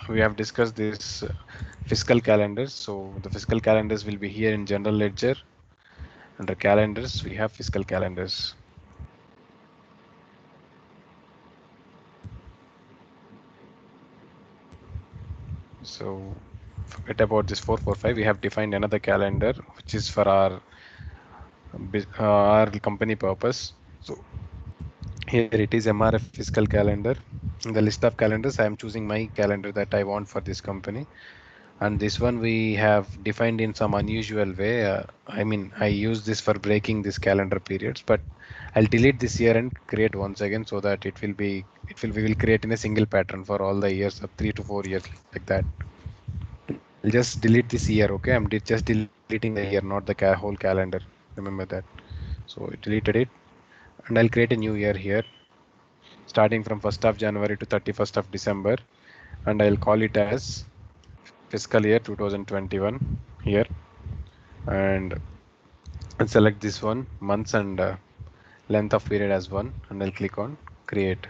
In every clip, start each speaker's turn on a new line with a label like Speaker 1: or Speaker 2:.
Speaker 1: we have discussed this fiscal calendars. So the fiscal calendars will be here in general ledger. Under calendars, we have fiscal calendars. So forget about this 445. We have defined another calendar, which is for our company purpose. So here it is MRF fiscal calendar. In the list of calendars, I am choosing my calendar that I want for this company. And this one we have defined in some unusual way. I mean, I use this for breaking this calendar periods, but I'll delete this year and create once again so that we will create in a single pattern for all the years of 3 to 4 years like that. I'll just delete this year. Okay, I'm just deleting the year, not the whole calendar. Remember that. So I deleted it, and I'll create a new year here, starting from 1st of January to 31st of December, and I'll call it as fiscal year 2021 here, and select this one, months and length of period as 1, and I'll click on create.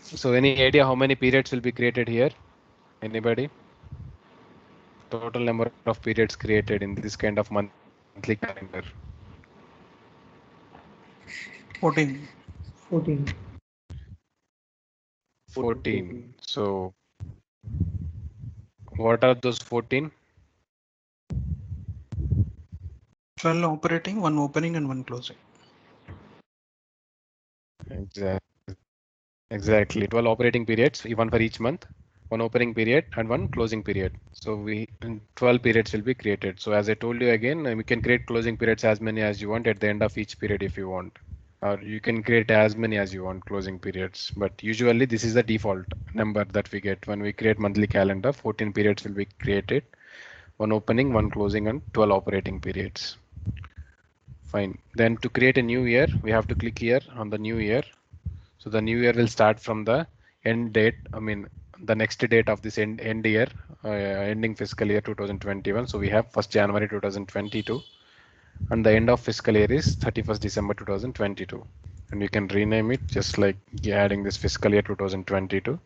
Speaker 1: So any idea how many periods will be created here? Anybody? Total number of periods created in this kind of monthly calendar.
Speaker 2: 14.
Speaker 1: 14. So what are those 14?
Speaker 2: 12 operating, 1 opening and 1 closing.
Speaker 1: Exactly. 12 operating periods, one for each month, one opening period and one closing period. So 12 periods will be created. So as I told you again, we can create closing periods as many as you want at the end of each period if you want. Or you can create as many as you want closing periods. But usually this is the default number that we get when we create monthly calendar. 14 periods will be created, one opening, one closing and 12 operating periods. Fine. Then to create a new year, we have to click here on the new year. So the new year will start from the end date. I mean, the next date of this end year, ending fiscal year 2021. So we have 1st January 2022, and the end of fiscal year is 31st December 2022. And you can rename it just like adding this fiscal year 2022,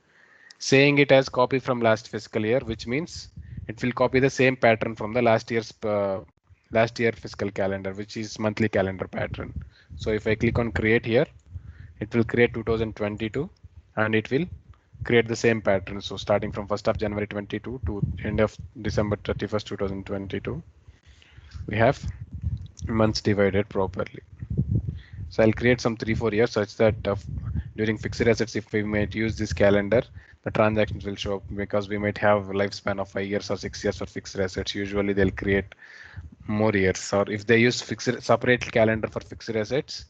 Speaker 1: saying it as copy from last fiscal year, which means it will copy the same pattern from the last year fiscal calendar, which is monthly calendar pattern. So if I click on create here, it will create 2022 and it will create the same pattern. So starting from 1st of January 22 to end of December 31st 2022, we have months divided properly. So I'll create some 3-4 years such that during fixed assets, if we might use this calendar, the transactions will show up because we might have a lifespan of 5 years or 6 years for fixed assets. Usually they'll create more years, or if they use separate calendar for fixed assets,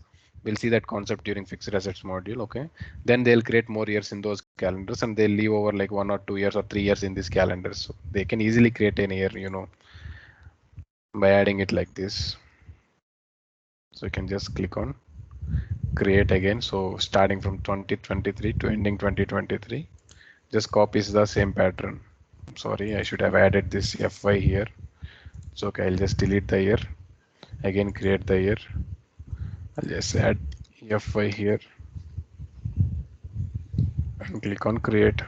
Speaker 1: we'll see that concept during fixed assets module. Okay, then they'll create more years in those calendars and they'll leave over like 1 or 2 years or 3 years in these calendars. So they can easily create an year, by adding it like this. So you can just click on create again. So starting from 2023 to ending 2023, just copies the same pattern. Sorry, I should have added this FY here. So okay, I'll just delete the year, again create the year. I'll just add FY here and click on create.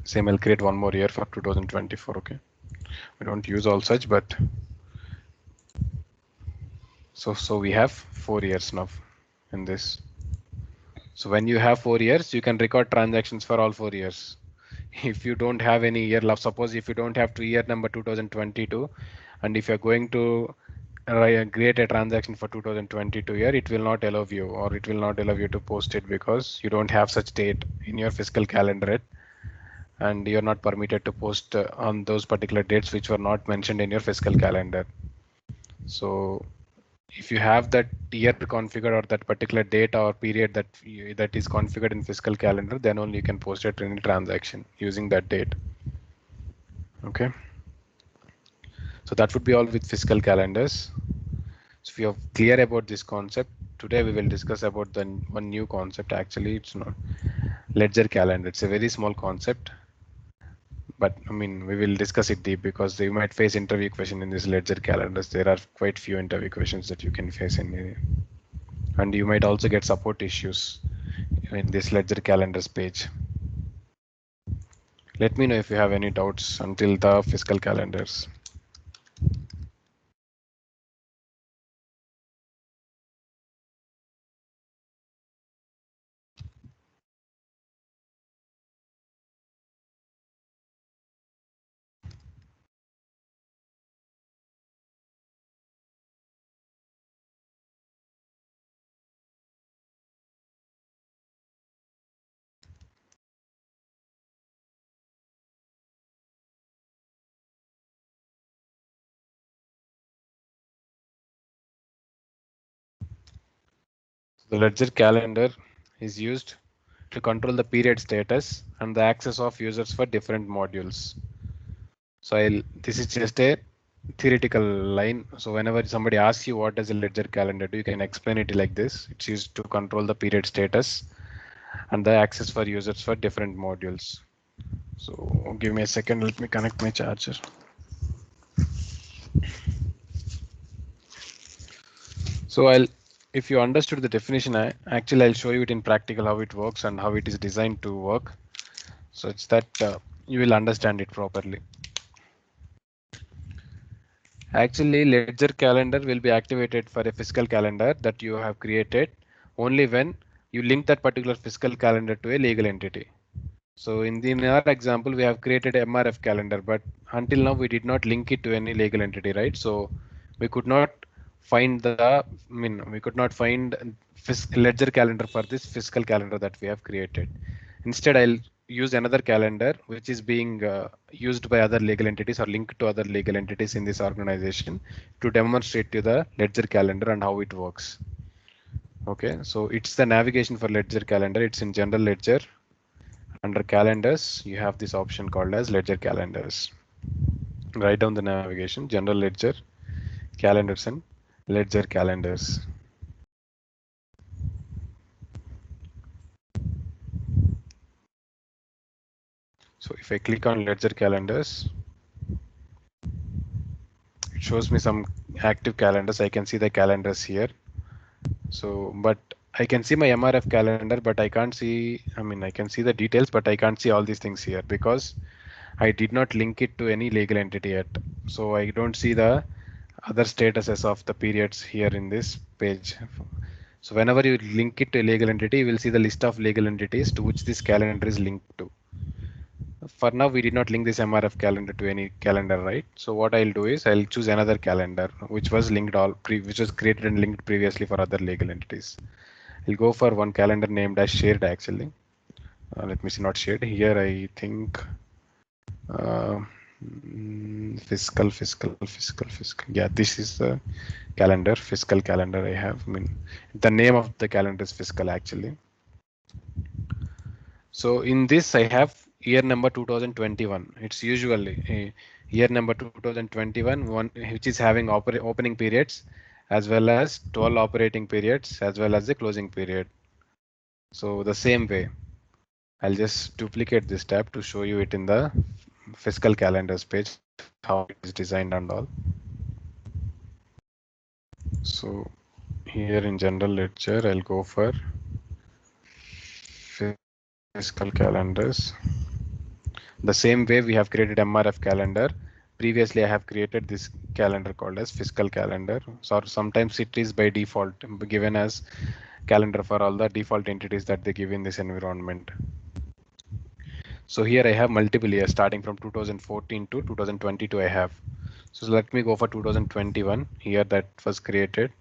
Speaker 1: Same, I'll create one more year for 2024. Okay, we don't use all such, but so we have 4 years now in this. So when you have 4 years, you can record transactions for all 4 years. If you don't have any year left, suppose if you don't have year number 2022, and if you're going to create a transaction for 2022 year, it will not allow you, or it will not allow you to post it because you don't have such date in your fiscal calendar yet, and you're not permitted to post on those particular dates which were not mentioned in your fiscal calendar. So if you have that year configured or that particular date or period that is configured in fiscal calendar, then only you can post a any transaction using that date. Okay, so that would be all with fiscal calendars. So if you're clear about this concept, today we will discuss about the one new concept. Actually, it's not ledger calendar. It's a very small concept, but I mean, we will discuss it deep because you might face interview question in this ledger calendars. There are quite few interview questions that you can face in, and you might also get support issues in this ledger calendars page. Let me know if you have any doubts until the fiscal calendars. The ledger calendar is used to control the period status and the access of users for different modules. So this is just a theoretical line. So whenever somebody asks you what does a ledger calendar do, you can explain it like this. It's used to control the period status and the access for users for different modules. So give me a second. Let me connect my charger. So if you understood the definition, actually I'll show you it in practical how it works and how it is designed to work. So it's that you will understand it properly. Actually, ledger calendar will be activated for a fiscal calendar that you have created only when you link that particular fiscal calendar to a legal entity. So in our example, we have created MRF calendar, but until now we did not link it to any legal entity, right? So we could not find we could not find ledger calendar for this fiscal calendar that we have created. Instead, I'll use another calendar which is being used by other legal entities or linked to other legal entities in this organization to demonstrate to the ledger calendar and how it works. Okay, so it's the navigation for ledger calendar. It's in general ledger. Under calendars, you have this option called as ledger calendars. Write down the navigation, general ledger, calendars and ledger calendars. So if I click on ledger calendars, it shows me some active calendars. I can see the calendars here. So, but I can see my MRF calendar, but I can't see, I can see the details, but I can't see all these things here because I did not link it to any legal entity yet. So I don't see the other statuses of the periods here in this page. So whenever you link it to a legal entity, you will see the list of legal entities to which this calendar is linked to. For now, we did not link this MRF calendar to any calendar, right? So what I'll do is I'll choose another calendar which was which was created and linked previously for other legal entities. I'll go for one calendar named as shared actually. Let me see, not shared. Here I think uh, fiscal. Yeah, this is the fiscal calendar I have. The name of the calendar is fiscal actually. So in this I have year number 2021. It's usually year number 2021, one which is having opening periods as well as 12 operating periods as well as the closing period. So the same way, I'll just duplicate this tab to show you it in the fiscal calendars page, how it is designed and all. So here in general ledger, I'll go for fiscal calendars. The same way we have created MRF calendar. Previously, I have created this calendar called as fiscal calendar. So sometimes it is by default given as calendar for all the default entities that they give in this environment. So here I have multiple years starting from 2014 to 2022 I have. So let me go for 2021 here that was created.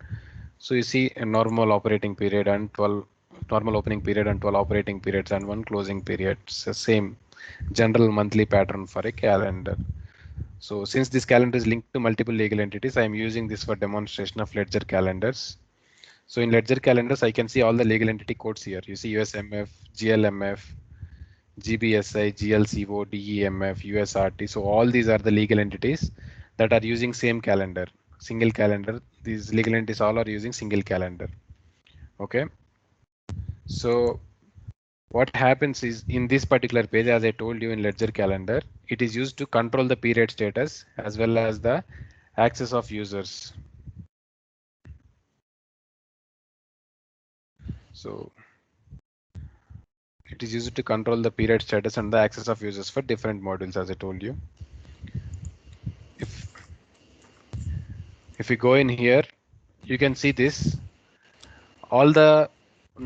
Speaker 1: So you see a normal operating period and 12 normal opening period and 12 operating periods and one closing period. So same general monthly pattern for a calendar. So since this calendar is linked to multiple legal entities, I am using this for demonstration of ledger calendars. So in ledger calendars, I can see all the legal entity codes here. You see USMF, GLMF, GBSI, GLCO, DEMF, USRT. So all these are the legal entities that are using same calendar, single calendar. These legal entities all are using single calendar. Okay. So what happens is in this particular page, as I told you in ledger calendar, it is used to control the period status as well as the access of users. So It is used to control the period status and the access of users for different modules, as I told you. If if we go in here, you can see this. All the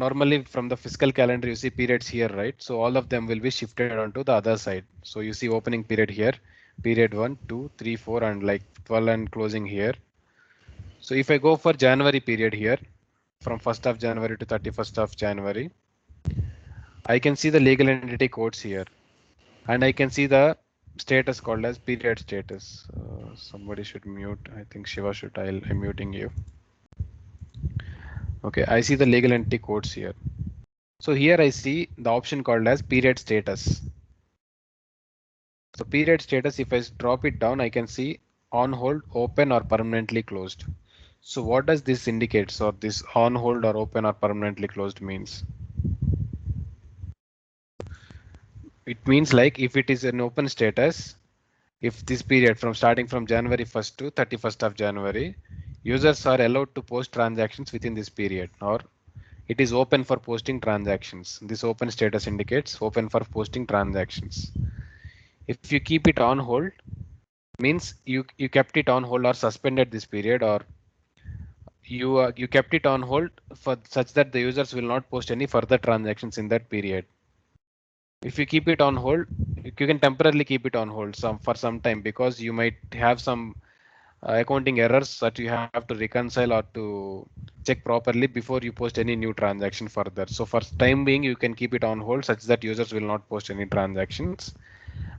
Speaker 1: normally from the fiscal calendar you see periods here, right? So all of them will be shifted onto the other side. So you see opening period here, period 1, 2, 3, 4, and like 12 and closing here. So if I go for January period here, from 1st of January to 31st of January, I can see the legal entity codes here, and I can see the status called as period status. Somebody should mute. I think Shiva should. I'm muting you. Okay, I see the legal entity codes here. So here I see the option called as period status. So period status, if I drop it down, I can see on hold, open or permanently closed. So what does this indicate? Or this on hold or open or permanently closed means? It means like if it is an open status, if this period from starting from January 1st to 31st of January, users are allowed to post transactions within this period, or it is open for posting transactions. This open status indicates open for posting transactions. If you keep it on hold, means you kept it on hold or suspended this period, or you kept it on hold for such that the users will not post any further transactions in that period. If you keep it on hold, you can temporarily keep it on hold for some time, because you might have some accounting errors that you have to reconcile or to check properly before you post any new transaction further. So for time being, you can keep it on hold such that users will not post any transactions,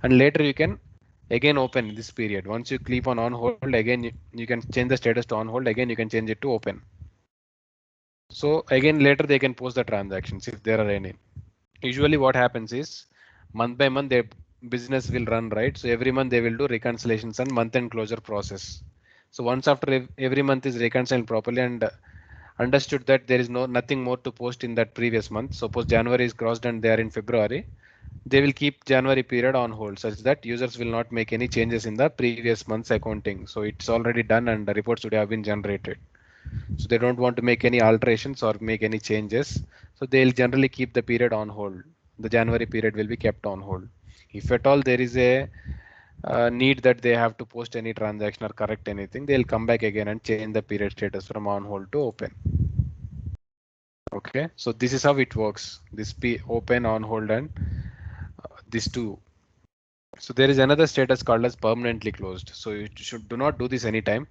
Speaker 1: and later you can again open this period. Once you keep on hold again, you can change the status to on hold, again you can change it to open. So again later they can post the transactions if there are any. Usually what happens is month by month their business will run, right? So every month they will do reconciliations and month end closure process. So once after every month is reconciled properly and understood that there is nothing more to post in that previous month. Suppose January is crossed and they are in February, they will keep January period on hold such that users will not make any changes in the previous month's accounting. So it's already done and the reports would have been generated. So they don't want to make any alterations or make any changes. So they'll generally keep the period on hold. The January period will be kept on hold. If at all there is a need that they have to post any transaction or correct anything, they'll come back again and change the period status from on hold to open. Okay, so this is how it works. This open, on hold, and these two. So there is another status called as permanently closed. So you should do not do this anytime.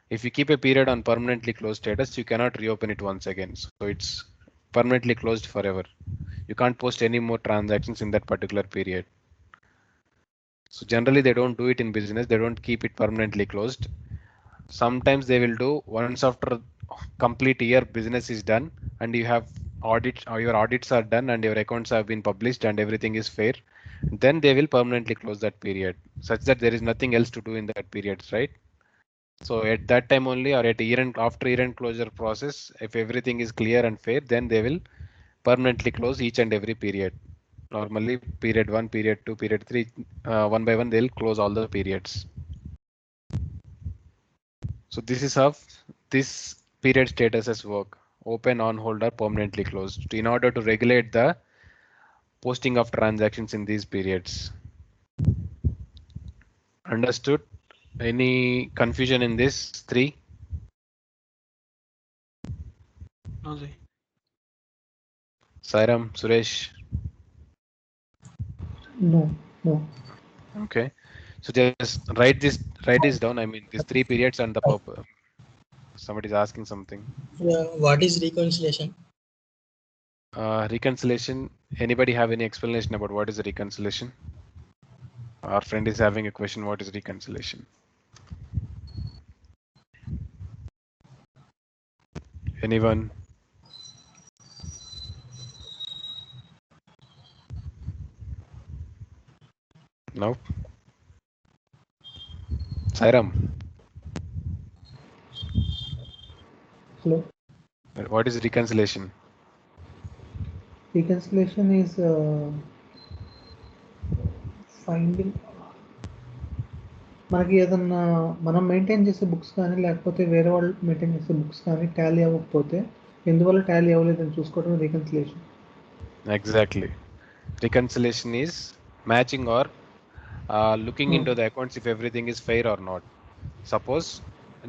Speaker 1: If you keep a period on permanently closed status, you cannot reopen it once again. So it's permanently closed forever. You can't post any more transactions in that particular period. So generally they don't do it in business. They don't keep it permanently closed. Sometimes they will do once after complete year business is done and you have audit, or your audits are done and your accounts have been published and everything is fair, then they will permanently close that period such that there is nothing else to do in that period, right? So at that time only, or at year end, after year end closure process, if everything is clear and fair, then they will permanently close each and every period. Normally period 1, period 2, period 3, one by one they'll close all the periods. So this is how this period statuses work: open, on hold, or permanently closed, in order to regulate the posting of transactions in these periods. Understood? Any confusion in this three?
Speaker 2: No, Jay.
Speaker 1: Sairam, Suresh.
Speaker 3: No, no.
Speaker 1: Okay. So just write this down. I mean, these three periods and the purpose. Somebody is asking something.
Speaker 4: Yeah, what is reconciliation?
Speaker 1: Reconciliation. Anybody have any explanation about what is a reconciliation? Our friend is having a question. What is reconciliation? Anyone? No? Sairam,
Speaker 3: Hello.
Speaker 1: what is reconciliation?
Speaker 3: Reconciliation is finding మనకి ఏదన్నా మనం maintain చేసే books కానీ లేకపోతే వేరే వాళ్ళు maintain చేసే books కానీ టాలీ అవ్వకపోతే ఎందువల్ల టాలీ అవ్వలేదని చూసుకోవడం reconciliation.
Speaker 1: Exactly. reconciliation is matching or looking into the accounts if everything is fair or not. Suppose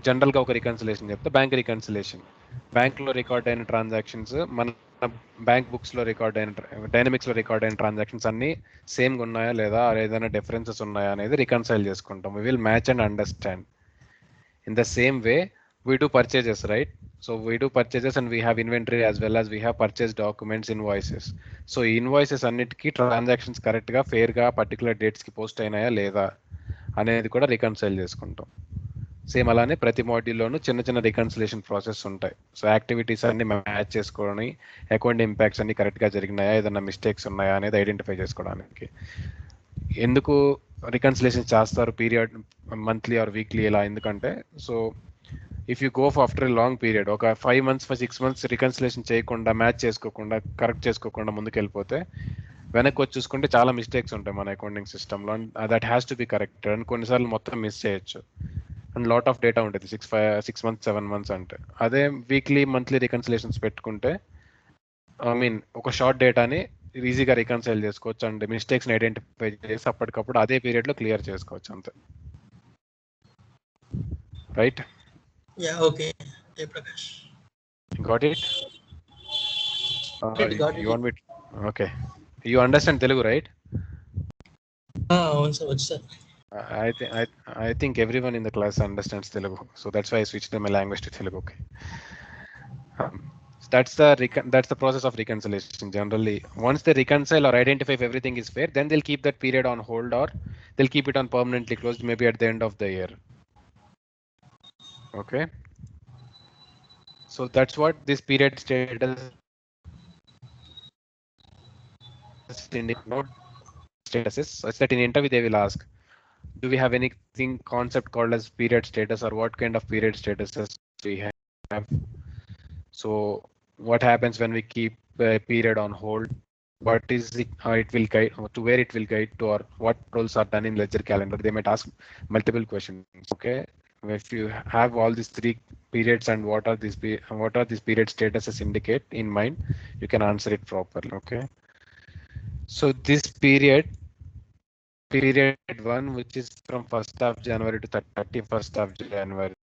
Speaker 1: జనరల్గా ఒక రికన్సిలేషన్ చెప్తే బ్యాంక్ రికన్సిలేషన్, బ్యాంక్లో రికార్డ్ అయిన ట్రాన్సాక్షన్స్ మన బ్యాంక్ బుక్స్లో రికార్డ్ అయిన డైనమిక్స్లో రికార్డ్ అయిన ట్రాన్సాక్షన్స్ అన్నీ సేమ్గా ఉన్నాయా లేదా, ఏదైనా డిఫరెన్సెస్ ఉన్నాయా అనేది రికన్సైల్ చేసుకుంటాం. We will match and understand. In the same way, we do purchases, right? So we do purchases and we have inventory as well as we have purchase documents, invoices. So invoices అన్నిటికీ transactions కరెక్ట్గా ఫేర్గా particular డేట్స్కి post అయినాయా లేదా అనేది కూడా reconcile చేసుకుంటాం. Same అలానే ప్రతి మాడ్యూల్లోనూ చిన్న చిన్న రికన్సిలేషన్ ప్రాసెస్ ఉంటాయి. సో యాక్టివిటీస్ అన్ని మ్యాచ్ చేసుకొని అకౌంట్ ఇంపాక్ట్స్ అన్ని కరెక్ట్గా జరిగినాయా, ఏదైనా మిస్టేక్స్ ఉన్నాయా అనేది ఐడెంటిఫై చేసుకోవడానికి. ఎందుకు రికన్సిలేషన్ చేస్తారు పీరియడ్ మంత్లీ ఆర్ వీక్లీ ఇలా ఎందుకంటే, so if you go after a long period ఒక 5 months 6 months రికన్సిలేషన్ చేయకుండా మ్యాచ్ చేసుకోకుండా కరెక్ట్ చేసుకోకుండా ముందుకు వెళ్ళిపోతే వెనక్కి వచ్చి చూసుకుంటే చాలా మిస్టేక్స్ ఉంటాయి మన అకౌంటింగ్ సిస్టంలో. That has to be corrected and కొన్నిసార్లు మొత్తం మిస్ చేయొచ్చు అండ్ లాట్ ఆఫ్ డేటా ఉంటుంది 6 months 7 months అంటే. అదే వీక్లీ మంత్లీ రికన్సిలేషన్స్ పెట్టుకుంటే ఐ మీన్ ఒక షార్ట్ డేటాని ఈజీగా రికన్సైల్ చేసుకోవచ్చు అండ్ మిస్టేక్స్ని ఐడెంటిఫై చేసి అప్పటికప్పుడు అదే పీరియడ్లో క్లియర్ చేసుకోవచ్చు అంతే. Right?
Speaker 4: Yeah, okay. Hey, Prakash.
Speaker 1: Got it?
Speaker 4: Got
Speaker 1: You
Speaker 4: it.
Speaker 1: want me to? Okay. You understand Telugu, right?
Speaker 4: అవును సార్ వచ్చు sir.
Speaker 1: I think everyone in the class understands Telugu, so that's why I switched my language to Telugu. Okay. That's the process of reconciliation. Generally, once they reconcile or identify if everything is fair, then they'll keep that period on hold or they'll keep it on permanently closed, maybe at the end of the year. Okay. So that's what this period status note status is, such that in interview they will ask, do we have anything concept called as period status or what kind of period statuses we have? So what happens when we keep a period on hold? What is it? It will guide to where it will guide to, or what roles are done in ledger calendar. They might ask multiple questions. Okay, if you have all these 3 periods and what are these period statuses indicate in mind, you can answer it properly. Okay, so this period 1, which is from 1st of January to 31st of January.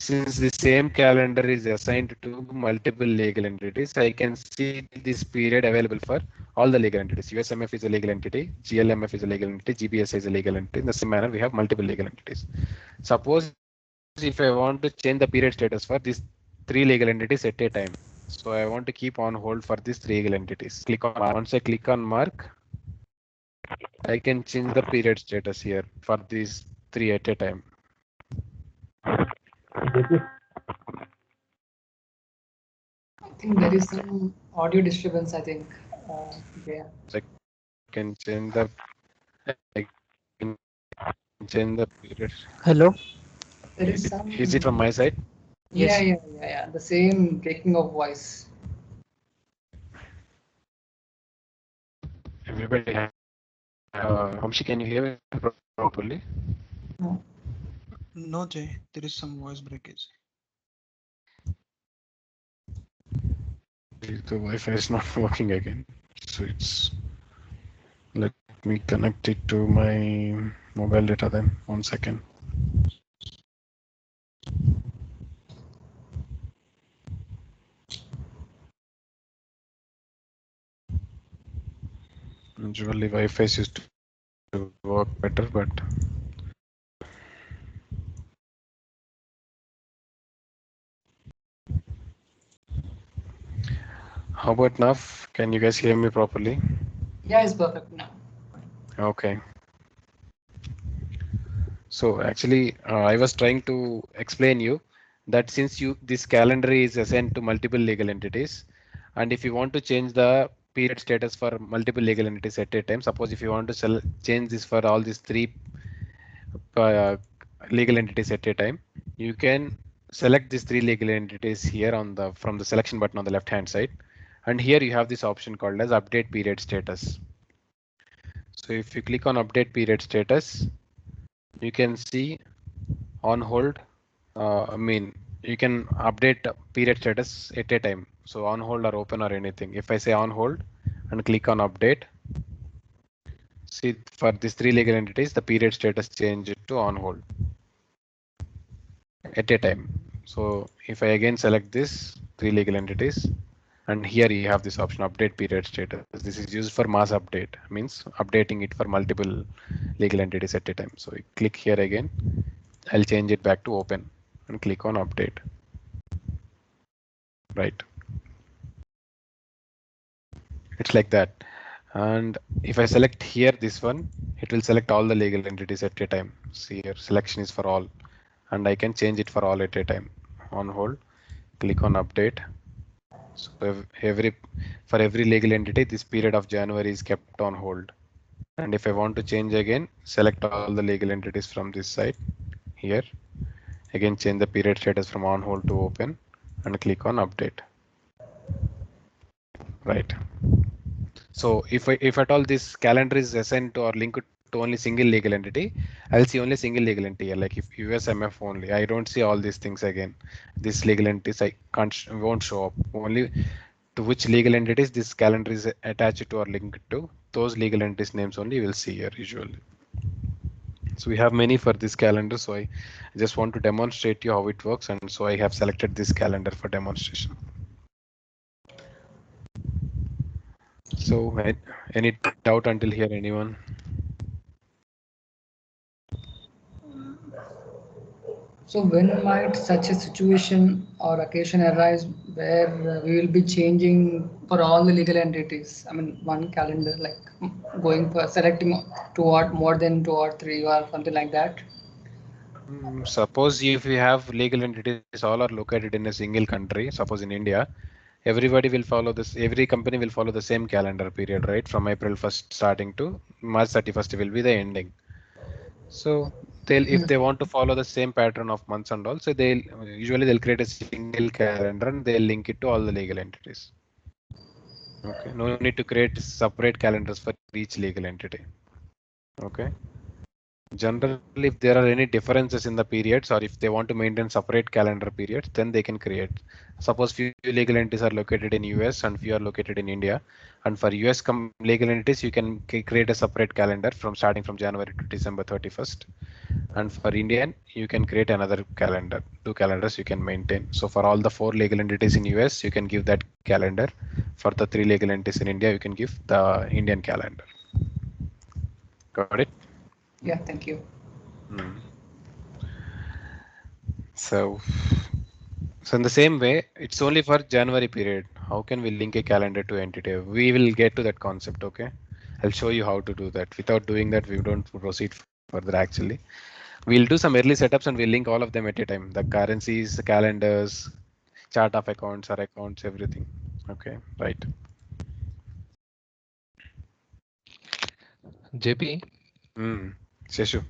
Speaker 1: Since the same calendar is assigned to multiple legal entities, I can see this period available for all the legal entities. USMF is a legal entity, GLMF is a legal entity, GBS is a legal entity. In the same manner, we have multiple legal entities. Suppose if I want to change the period status for these 3 legal entities at a time, so I want to keep on hold for these 3 legal entities. Once I click on mark, I can change the period status here for these 3 at a time.
Speaker 5: I think there is some audio disturbance, I think. Yeah.
Speaker 1: I can change the period.
Speaker 3: Hello.
Speaker 5: There is some.
Speaker 1: Is it from my side?
Speaker 5: Yeah. The same breaking of voice.
Speaker 1: Everybody Hamshi, can you hear me properly?
Speaker 2: No, Jay, there is some voice breakage.
Speaker 1: The Wi-Fi is not working again, so let me connect it to my mobile data then. 1 second. Usually Wi-Fi used to work better, but how about now? Can you guys hear me properly?
Speaker 5: Yeah, it's perfect now.
Speaker 1: Okay. So actually, I was trying to explain you that since this calendar is assigned to multiple legal entities, and if you want to change the period status for multiple legal entities at a time, suppose if you want to change this for all these 3 legal entities at a time, you can select these 3 legal entities here from the selection button on the left hand side, and here you have this option called as update period status. So if you click on update period status, you can see on hold. I mean, you can update period status at a time. So on hold or open or anything. If I say on hold and click on update, see for these three legal entities, the period status changed to on hold at a time. So if I again select this three legal entities, and here you have this option update period status. This is used for mass update, means updating it for multiple legal entities at a time. So you click here again, I'll change it back to open and click on update. Right. It's like that. And if I select here this one, it will select all the legal entities at a time. See here, selection is for all, and I can change it for all at a time. On hold, click on update. So for every legal entity, this period of January is kept on hold. And if I want to change again, select all the legal entities from this side here. Again, change the period status from on hold to open and click on update. Right. So if at all this calendar is assigned to or linked to only single legal entity, I'll see only single legal entity here. Like if USMF only, I don't see all these things again. These legal entities I won't show up. Only to which legal entities this calendar is attached to or linked to, those legal entities names only you will see here usually. So we have many for this calendar. So I just want to demonstrate you how it works, and so I have selected this calendar for demonstration. So any doubt until here, anyone?
Speaker 5: So when might such a situation or occasion arise where we will be changing for all the legal entities? I mean, one calendar, like going for selecting two or more than two or three or something like that.
Speaker 1: Suppose if you have legal entities all are located in a single country, suppose in India, everybody will follow this, every company will follow the same calendar period, right? From April 1st starting to March 31st will be the ending. So if they want to follow the same pattern of months and all, so they'll create a single calendar and they'll link it to all the legal entities. Okay, no need to create separate calendars for each legal entity. Okay. Generally, if there are any differences in the periods or if they want to maintain separate calendar periods, then they can create. Suppose few legal entities are located in US and few are located in India. And for US legal entities, you can create a separate calendar from starting from January to December 31st. And for Indian, you can create another calendar, two calendars you can maintain. So for all the four legal entities in US, you can give that calendar. For the three legal entities in India, you can give the Indian calendar. Got it?
Speaker 5: Yeah, thank you.
Speaker 1: So, so in the same way, it's only for January period. How can we link a calendar to entity? We will get to that concept, okay? I'll show you how to do that. Without doing that, we don't proceed further actually. We'll do some early setups and we'll link all of them at a time. The currencies, the calendars, chart of accounts, or accounts, everything. Okay, right.
Speaker 6: JP,
Speaker 1: Sheshu.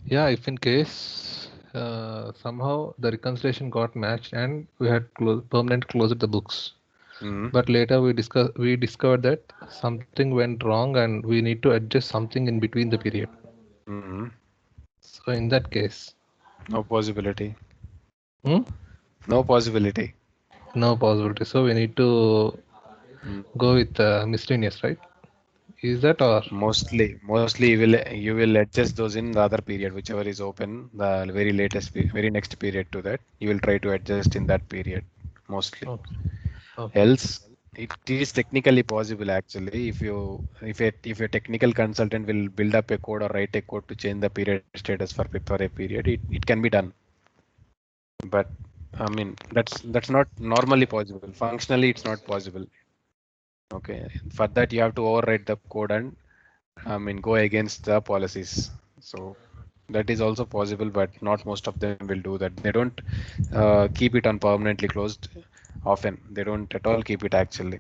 Speaker 6: yeah, if in case somehow the reconciliation got matched and we had permanent closed the books, but later we discovered that something went wrong and we need to adjust something in between the period. So in that case,
Speaker 1: No possibility.
Speaker 6: hmm?
Speaker 1: No possibility.
Speaker 6: No possibility. So we need to go with miscellaneous, right? Is that or
Speaker 1: Mostly you will adjust those in the other period, whichever is open, the very latest, very next period to that. You will try to adjust in that period mostly.
Speaker 6: okay? Okay.
Speaker 1: Else, it is technically possible actually. If a technical consultant will build up a code or write a code to change the period status for a period, it can be done. But I mean that's not normally possible. Functionally, it's not possible. Okay, for that you have to overwrite the code and go against the policies. So that is also possible, but not most of them will do that. They don't keep it on permanently closed often. They don't at all keep it actually.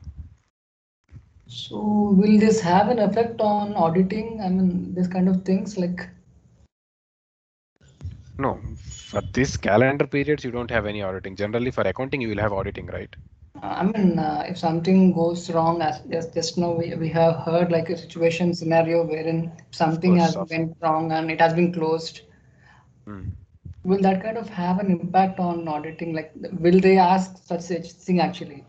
Speaker 5: So will this have an effect on auditing? I mean, this kind of things like.
Speaker 1: No, for this calendar periods, you don't have any auditing. Generally, for accounting, you will have auditing, right?
Speaker 5: I mean, if something goes wrong, as just now we have heard like a situation scenario wherein
Speaker 1: Of
Speaker 5: something
Speaker 1: course,
Speaker 5: has
Speaker 1: of
Speaker 5: went wrong and it has been closed.
Speaker 1: mm.
Speaker 5: Will that kind of have an impact on auditing? Like, will they ask such a thing actually?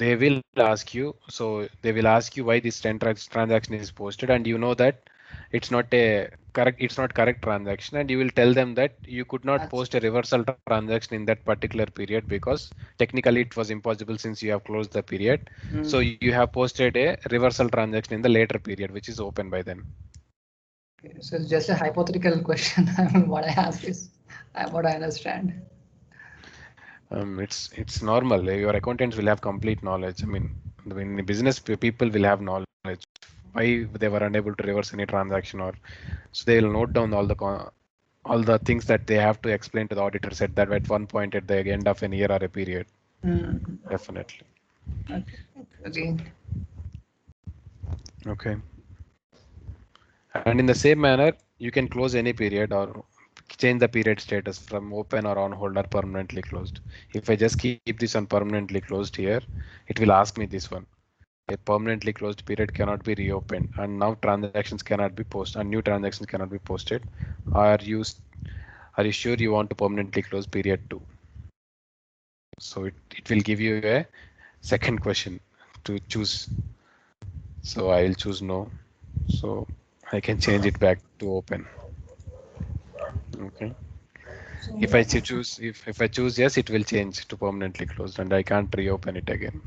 Speaker 1: they will ask you. So they will ask you why this transaction is posted, and you know that it's not correct transaction, and you will tell them that you could not post a reversal transaction in that particular period because technically it was impossible since you have closed the period. So you have posted a reversal transaction in the later period, which is open by then.
Speaker 5: So it's just a hypothetical question. What I ask is what I understand.
Speaker 1: It's normal. Your accountants will have complete knowledge. I mean, in business, people will have knowledge why they were unable to reverse any transaction, or so they will note down all the things that they have to explain to the auditor said that at one point at the end of an year or a period. Definitely.
Speaker 5: Okay. Again.
Speaker 1: Okay. And in the same manner, you can close any period or change the period status from open or on hold or permanently closed. If I just keep this on permanently closed here, it will ask me this one. A permanently closed period cannot be reopened, and now transactions cannot be posted, and new transactions cannot be posted. Are you are you sure you want to permanently close period 2? So it will give you a second question to choose. So I will choose no. So I can change it back to open. Okay. If I choose if I choose yes, it will change to permanently closed, and I can't reopen it again.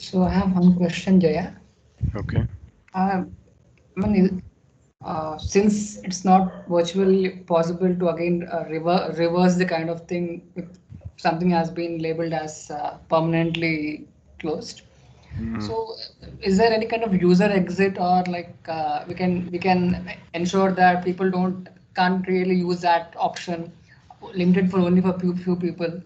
Speaker 5: So I have one question, Jaya.
Speaker 1: Okay.
Speaker 5: I mean, since it's not virtually possible to again reverse the kind of thing if something has been labeled as permanently closed. So is there any kind of user exit, or like we can ensure that people can't really use that option, limited for only for few people?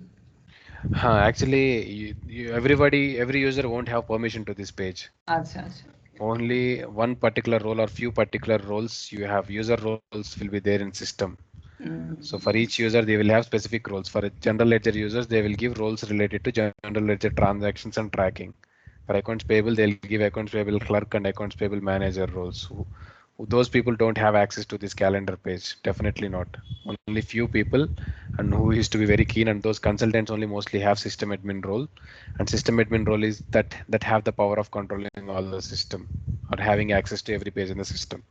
Speaker 1: Actually, every user won't have permission to this page.
Speaker 5: Acha, acha.
Speaker 1: Only one particular role or few particular roles you have. User roles will be there in system. So for each user, they will have specific roles. For general ledger users, they will give roles related to general ledger transactions and tracking. For accounts payable, they'll give accounts payable clerk and accounts payable manager roles. Those people don't have access to this calendar page. Definitely not. Only few people, and who used to be very keen. And those consultants only mostly have system admin role. And system admin role is that have the power of controlling all the system or having access to every page in the system.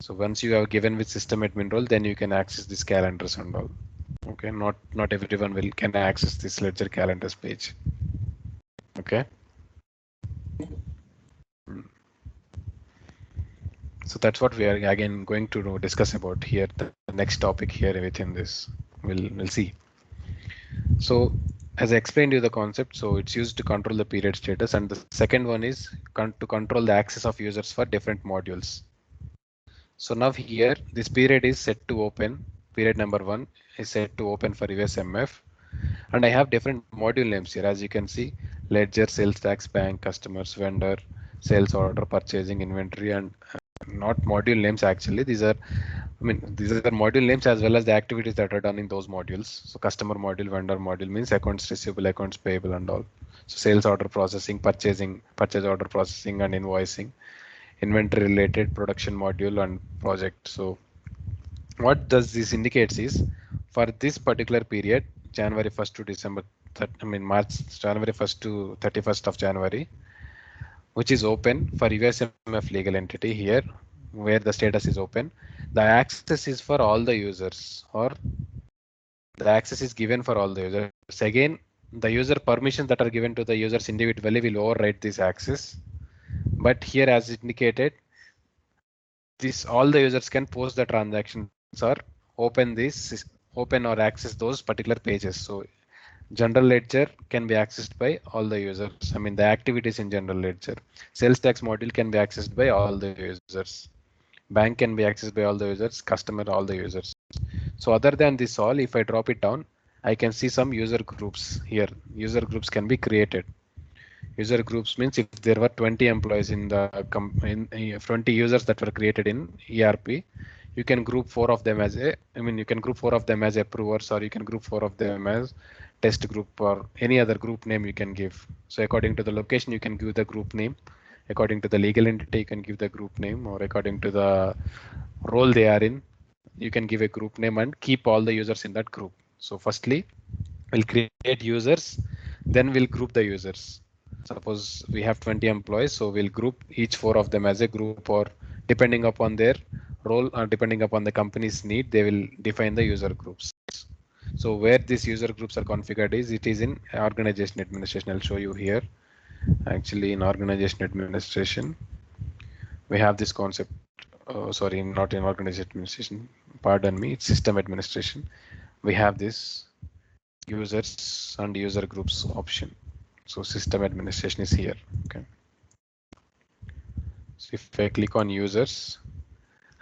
Speaker 1: So once you are given with system admin role, then you can access these calendars and all. Okay, not everyone can access this ledger calendars page. Okay. So that's what we are again going to discuss about here. The next topic here within this, we'll see. So as I explained you the concept, so it's used to control the period status, and the second one is to control the access of users for different modules. So now here this period is set to open. Period number 1 is set to open for USMF, and I have different module names here. As you can see, ledger, sales tax, bank, customers, vendor, sales order, purchasing, inventory, and not module names actually. These are module names as well as the activities that are done in those modules. So customer module, vendor module means accounts receivable, accounts payable, and all. So sales order processing, purchasing, purchase order processing, and invoicing. Inventory related production module and project. So what does this indicates is for this particular period, January 1st to December, January 1st to 31st of January, which is open for USMF legal entity here, where the status is open. The access is for all the users, or the access is given for all the users. Again, the user permissions that are given to the users individually will override this access. But here, as indicated, this all the users can post the transactions or open or access those particular pages. So general ledger can be accessed by all the users. I mean the activities in general ledger. Sales tax module can be accessed by all the users. Bank can be accessed by all the users. Customer, all the users. So other than this all, if I drop it down, I can see some user groups here. User groups can be created. User groups means if there were 20 employees in the 20 users that were created in ERP, you can group four of them as you can group four of them as approvers, or you can group four of them as test group, or any other group name you can give. So according to the location, you can give the group name. According to the legal entity, you can give the group name, or according to the role they are in, you can give a group name and keep all the users in that group. So firstly, we'll create users. Then we'll group the users. Suppose we have 20 employees, so we'll group each 4 of them as a group, or depending upon their role or depending upon the company's need, they will define the user groups. So where these user groups are configured is it is in organization administration. I'll show you here. Actually, in organization administration, we have this concept. Sorry, not in organization administration. Pardon me. It's system administration. We have this users and user groups option. So system administration is here. Okay. So if I click on users,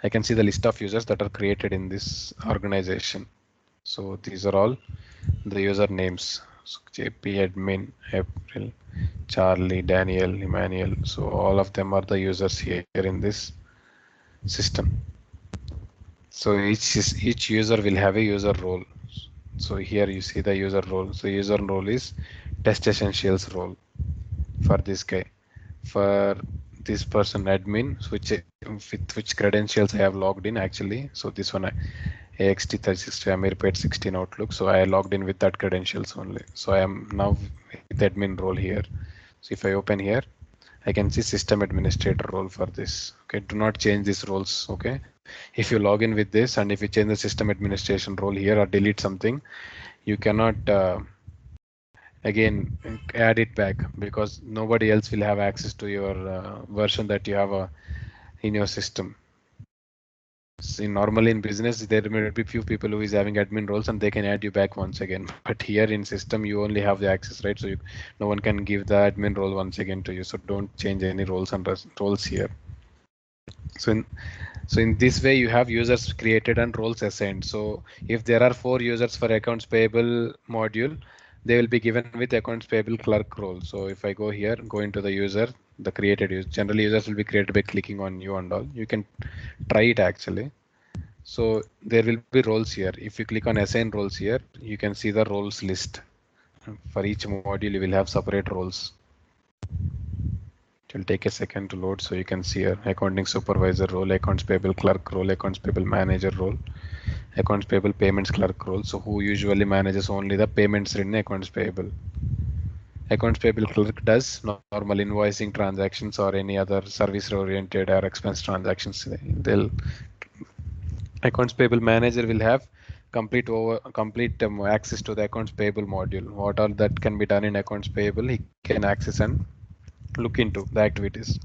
Speaker 1: I can see the list of users that are created in this organization. So these are all the user names. So JP, admin, April, Charlie, Daniel, Emmanuel. So all of them are the users here in this system. So each user will have a user role. So here you see the user role. So user role is test essentials role for this guy. For this person admin, with which credentials I have logged in actually. So this one AXT360 Amirpet 16 Outlook. So I logged in with that credentials only. So I am now with admin role here. So if I open here, I can see system administrator role for this. Okay, do not change these roles. Okay, if you log in with this and if you change the system administration role here or delete something, you cannot again add it back because nobody else will have access to your version that you have in your system. See, normally in business there may be few people who is having admin roles and they can add you back once again, but here in system you only have the access, right? So no one can give the admin role once again to you, so don't change any roles and roles here. So in this way you have users created and roles assigned. So if there are 4 users for accounts payable module, they will be given with accounts payable clerk role. So if I go here, go into the user, the created user, generally users will be created by clicking on new and all. You can try it actually. So there will be roles here. If you click on assign roles here, you can see the roles list. For each module, you will have separate roles. It will take a second to load, so you can see here accounting supervisor role, accounts payable clerk role, accounts payable manager role, accounts payable payments clerk role. So who usually manages only the payments in accounts payable. Accounts payable clerk does normal invoicing transactions or any other service oriented or expense transactions. They'll accounts payable manager will have complete access to the accounts payable module. What all that can be done in accounts payable, he can access and look into the activities.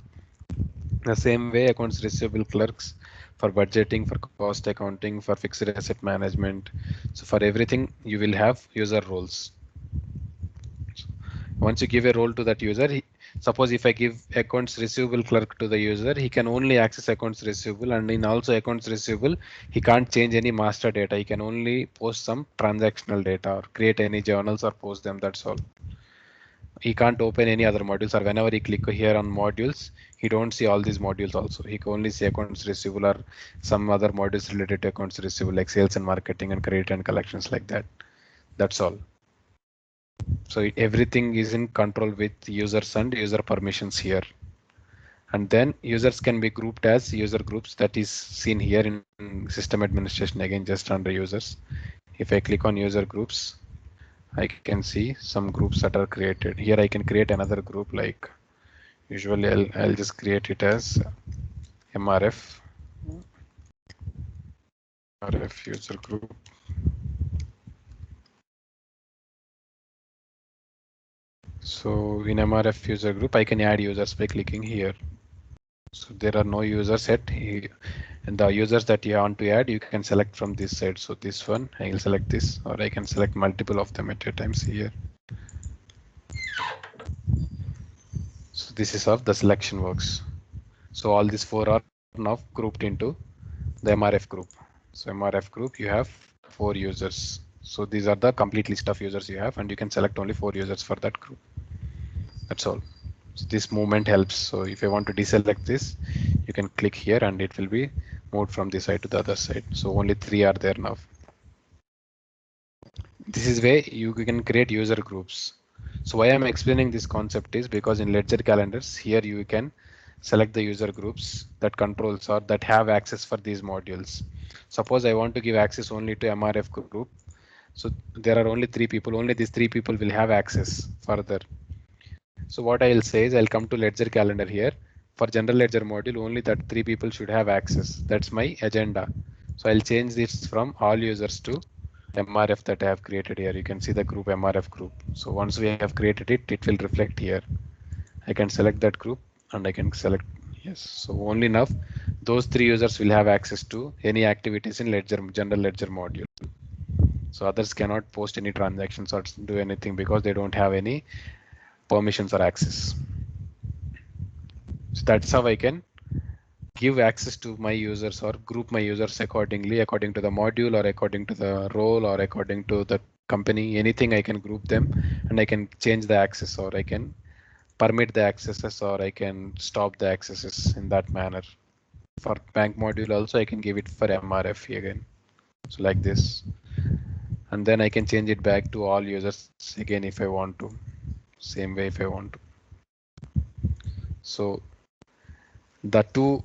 Speaker 1: The same way accounts receivable clerks for budgeting, for cost accounting, for fixed asset management. So for everything you will have user roles. Once you give a role to that user, suppose if I give accounts receivable clerk to the user, he can only access accounts receivable, and in also accounts receivable, he can't change any master data. He can only post some transactional data or create any journals or post them. That's all. He can't open any other modules, or whenever he click here on modules, he don't see all these modules also. He can only see accounts receivable or some other modules related to accounts receivable like sales and marketing and credit and collections like that. That's all. So everything is in control with users and user permissions here. And then users can be grouped as user groups, that is seen here in system administration, again just under users. If I click on user groups, I can see some groups that are created. Here I can create another group, like usually I'll just create it as MRF user group. So in MRF user group, I can add users by clicking here. So there are no users set, and the users that you want to add, you can select from this side. So this one, I will select this, or I can select multiple of them at a time. See here. So this is how the selection works. So all these 4 are now grouped into the MRF group. So MRF group, you have 4 users. So these are the complete list of users you have, and you can select only 4 users for that group. That's all. So this movement helps. So if I want to deselect this, you can click here and it will be moved from this side to the other side. So only 3 are there now. This is where you can create user groups. So why I'm explaining this concept is because in ledger calendars here you can select the user groups that controls or that have access for these modules. Suppose I want to give access only to MRF group, So there are only 3 people, only these 3 people will have access further. So what I'll say is I'll come to ledger calendar here. For general ledger module, only that 3 people should have access. That's my agenda. So I'll change this from all users to MRF that I have created here. You can see the group MRF group. So once we have created it, it will reflect here. I can select that group and I can select yes. So only now those 3 users will have access to any activities in ledger general ledger module. So others cannot post any transactions or do anything because they don't have any permissions or access. So that's how I can give access to my users or group my users accordingly, according to the module or according to the role or according to the company. Anything I can group them and I can change the access or I can permit the accesses or I can stop the accesses in that manner. For bank module also I can give it for MRF again. So like this. And then I can change it back to all users again if I want to. Same way if I want to. So the two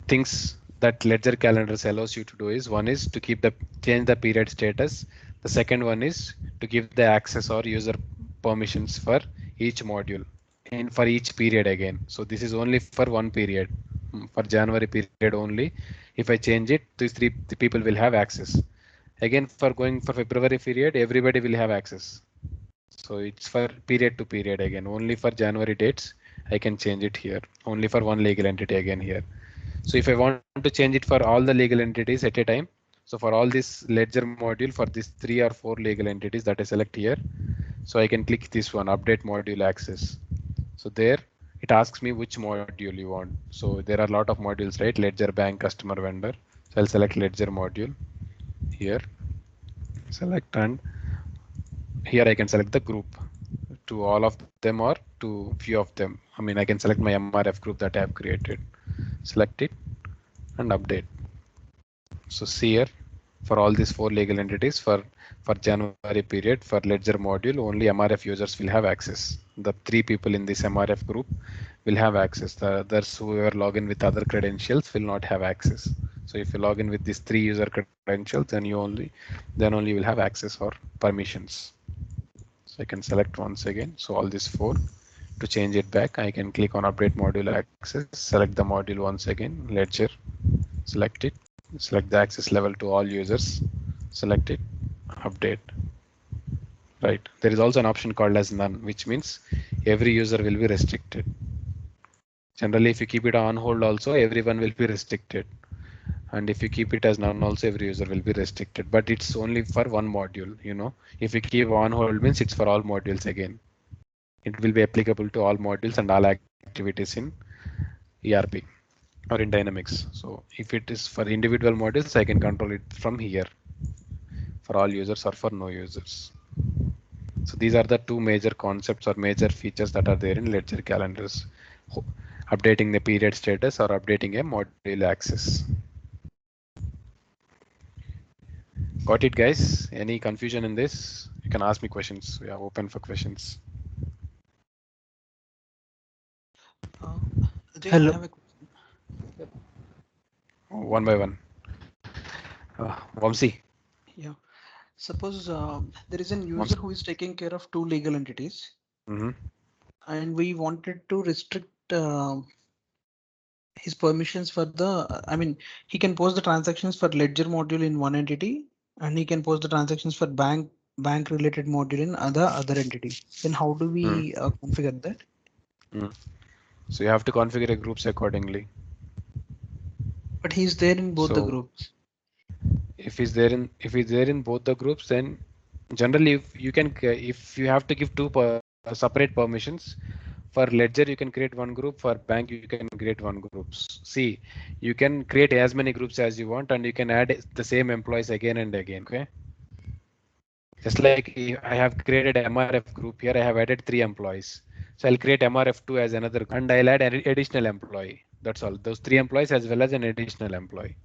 Speaker 1: things that ledger calendars allows you to do is one is to keep the change the period status. The second one is to give the access or user permissions for each module and for each period again. So this is only for one period. For January period only. If I change it, these three the people will have access. Again, for going for February period, everybody will have access. So it's for period to period again. Only for January dates, I can change it here. Only for one legal entity again here. So if I want to change it for all the legal entities at a time, so for all this ledger module for these 3 or 4 legal entities that I select here, so I can click this one, update module access. So there it asks me which module you want. So there are a lot of modules, right? Ledger, bank, customer, vendor. So I'll select ledger module here, select, and here I can select the group to all of them or to few of them. I mean, I can select my MRF group that I have created, select it and update. So see here for all these 4 legal entities for January period for ledger module, only MRF users will have access. The 3 people in this MRF group will have access. The others who are login with other credentials will not have access. So if you log in with these 3 user credentials, then only you will have access or permissions. So I can select once again. So all these 4 to change it back, I can click on update module access, select the module once again, ledger, select it, select the access level to all users, select it, update. Right. There is also an option called as none, which means every user will be restricted. Generally, if you keep it on hold also, everyone will be restricted. And if you keep it as none also, every user will be restricted. But it's only for one module, you know. If you keep on hold means it's for all modules again. It will be applicable to all modules and all activities in ERP or in Dynamics. So if it is for individual modules, I can control it from here for all users or for no users. So these are the two major concepts or major features that are there in ledger calendars. Updating the period status or updating a module access. Got it, guys? Any confusion in this? You can ask me questions. We are open for questions.
Speaker 2: Ajay,
Speaker 3: Hello.
Speaker 2: I have a question.
Speaker 1: One by one. Vamsi.
Speaker 2: Yeah. Suppose there is an user who is taking care of 2 legal entities, and we wanted to restrict his permissions for the, I mean, he can post the transactions for ledger module in one entity, and he can post the transactions for bank related module in other entity. Then how do we configure that?
Speaker 1: So you have to configure groups accordingly.
Speaker 2: But he's there in both the
Speaker 1: So
Speaker 2: groups.
Speaker 1: if he's there in both the groups, then generally if you have to give two separate permissions. For ledger you can create one group, for bank you can create one groups. See, you can create as many groups as you want and you can add the same employees again and again. Okay, just like I have created MRF group here, I have added 3 employees. So I'll create MRF2 as another and I'll add an additional employee. That's all. Those 3 employees as well as an additional employee.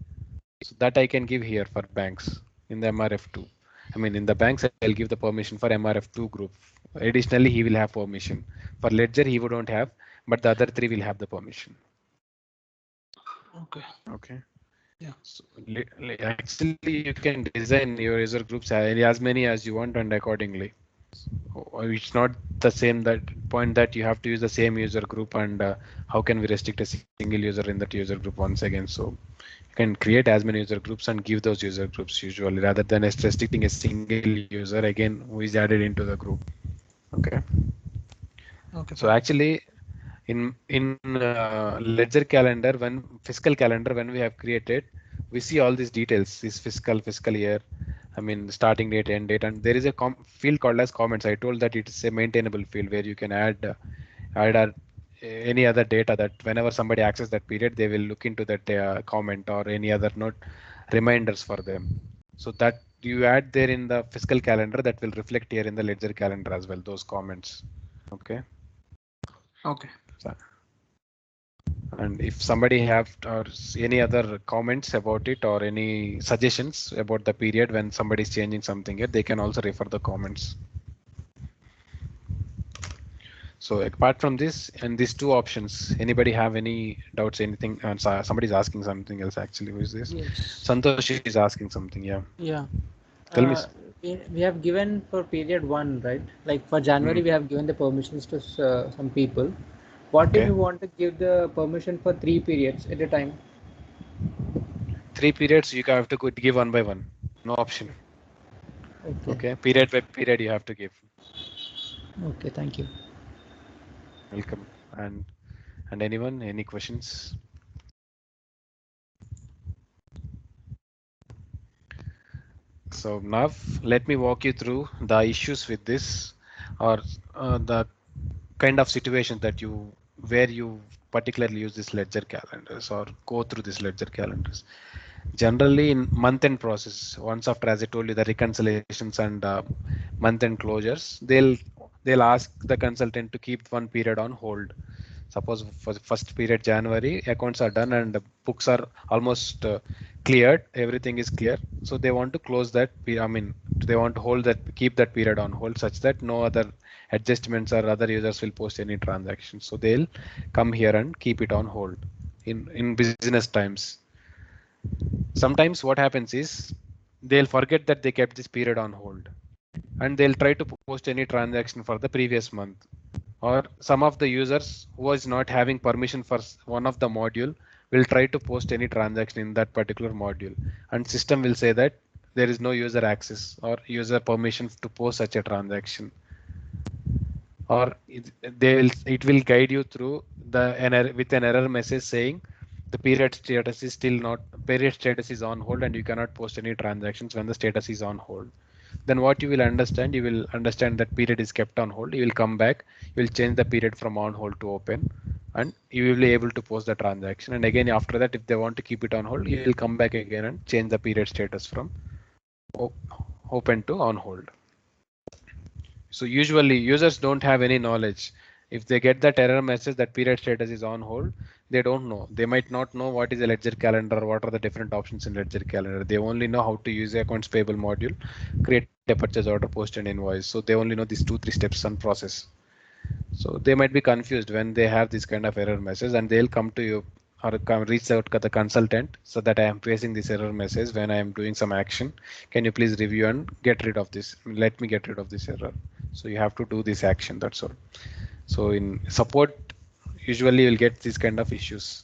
Speaker 1: So that I can give here for banks in the MRF2. I mean, in the banks, I'll give the permission for MRF2 group. Additionally, he will have permission. For Ledger, he wouldn't have, but the other 3 will have the permission.
Speaker 2: Okay.
Speaker 1: Okay.
Speaker 2: Yeah.
Speaker 1: So, actually, you can design your user groups as many as you want and accordingly. It's not the same that point that you have to use the same user group and how can we restrict a single user in that user group once again. So you can create as many user groups and give those user groups usually rather than restricting a single user again who is added into the group. Okay.
Speaker 2: Okay,
Speaker 1: So
Speaker 2: fine.
Speaker 1: actually in ledger calendar, when fiscal calendar, when we have created, we see all these details, this fiscal year, I mean starting date, end date, and there is a field called as comments. I told that it is a maintainable field where you can add any other data that whenever somebody access that period, they will look into that comment or any other note reminders for them. So that you add there in the fiscal calendar, that will reflect here in the ledger calendar as well, those comments. Okay.
Speaker 2: Okay.
Speaker 1: So, and if somebody have or any other comments about it or any suggestions about the period when somebody is changing something here, they can also refer the comments. So apart from this and these two options, anybody have any doubts, anything? And somebody's asking something else actually. Who is this?
Speaker 7: Yes.
Speaker 1: Santosh is asking something. Yeah.
Speaker 7: Yeah.
Speaker 1: Tell me.
Speaker 7: We have given for period one, right? Like for
Speaker 1: Hmm.
Speaker 7: January, we have given the permissions to some people. What if
Speaker 1: Okay.
Speaker 7: you want to give the permission for 3 periods at a time?
Speaker 1: 3 periods you have to give one by one. No option.
Speaker 7: Okay.
Speaker 1: Okay. Period by period you have to give.
Speaker 7: Okay. Thank you.
Speaker 1: Welcome. And anyone, any questions? So now let me walk you through the issues with this or the kind of situations that you where you particularly use this ledger calendars or go through this ledger calendars. Generally in month-end process, once after, as I told you, the reconciliations and month-end closures, they'll ask the consultant to keep one period on hold. Suppose for the first period January, accounts are done and the books are almost cleared, everything is clear. So they want to close that. I mean, they want to hold that, keep that period on hold such that no other adjustments or other users will post any transactions. So they'll come here and keep it on hold in business times. Sometimes what happens is they'll forget that they kept this period on hold and they'll try to post any transaction for the previous month. Or some of the users who is not having permission for one of the module will try to post any transaction in that particular module, and system will say that there is no user access or user permission to post such a transaction. Or it will guide you through the with an error message saying the period status is on hold and you cannot post any transactions when the status is on hold. Then what you will understand that period is kept on hold. You will come back, you will change the period from on hold to open, and you will be able to post the transaction. And again, after that, if they want to keep it on hold, you will come back again and change the period status from open to on hold. So usually users don't have any knowledge. If they get that error message that period status is on hold, they don't know. They might not know what is a ledger calendar, what are the different options in ledger calendar. They only know how to use the accounts payable module, create a purchase order, post an invoice. So they only know these 2-3 steps and process. So they might be confused when they have this kind of error message and they'll come to you or come reach out to the consultant so that I am facing this error message when I am doing some action. Can you please review and get rid of this? Let me get rid of this error. So you have to do this action. That's all. So in support, usually you'll get these kind of issues.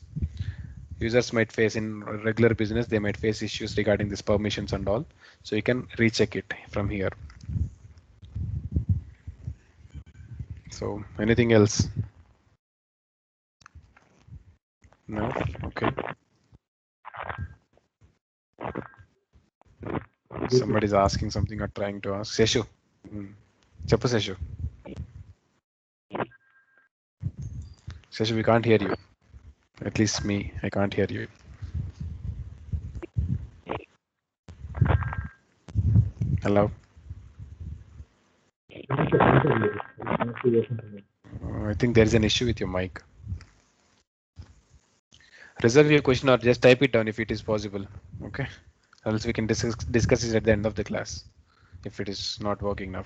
Speaker 1: Users might face in regular business, they might face issues regarding these permissions and all. So you can recheck it from here. So anything else? No? Okay. Somebody's asking something or trying to ask. Seshu. Chappu Seshu. Seshu, we can't hear you. At least me, I can't hear you. Hello. I think there is an issue with your mic. Reserve your question or just type it down if it is possible. Okay. Else we can discuss it at the end of the class if it is not working now.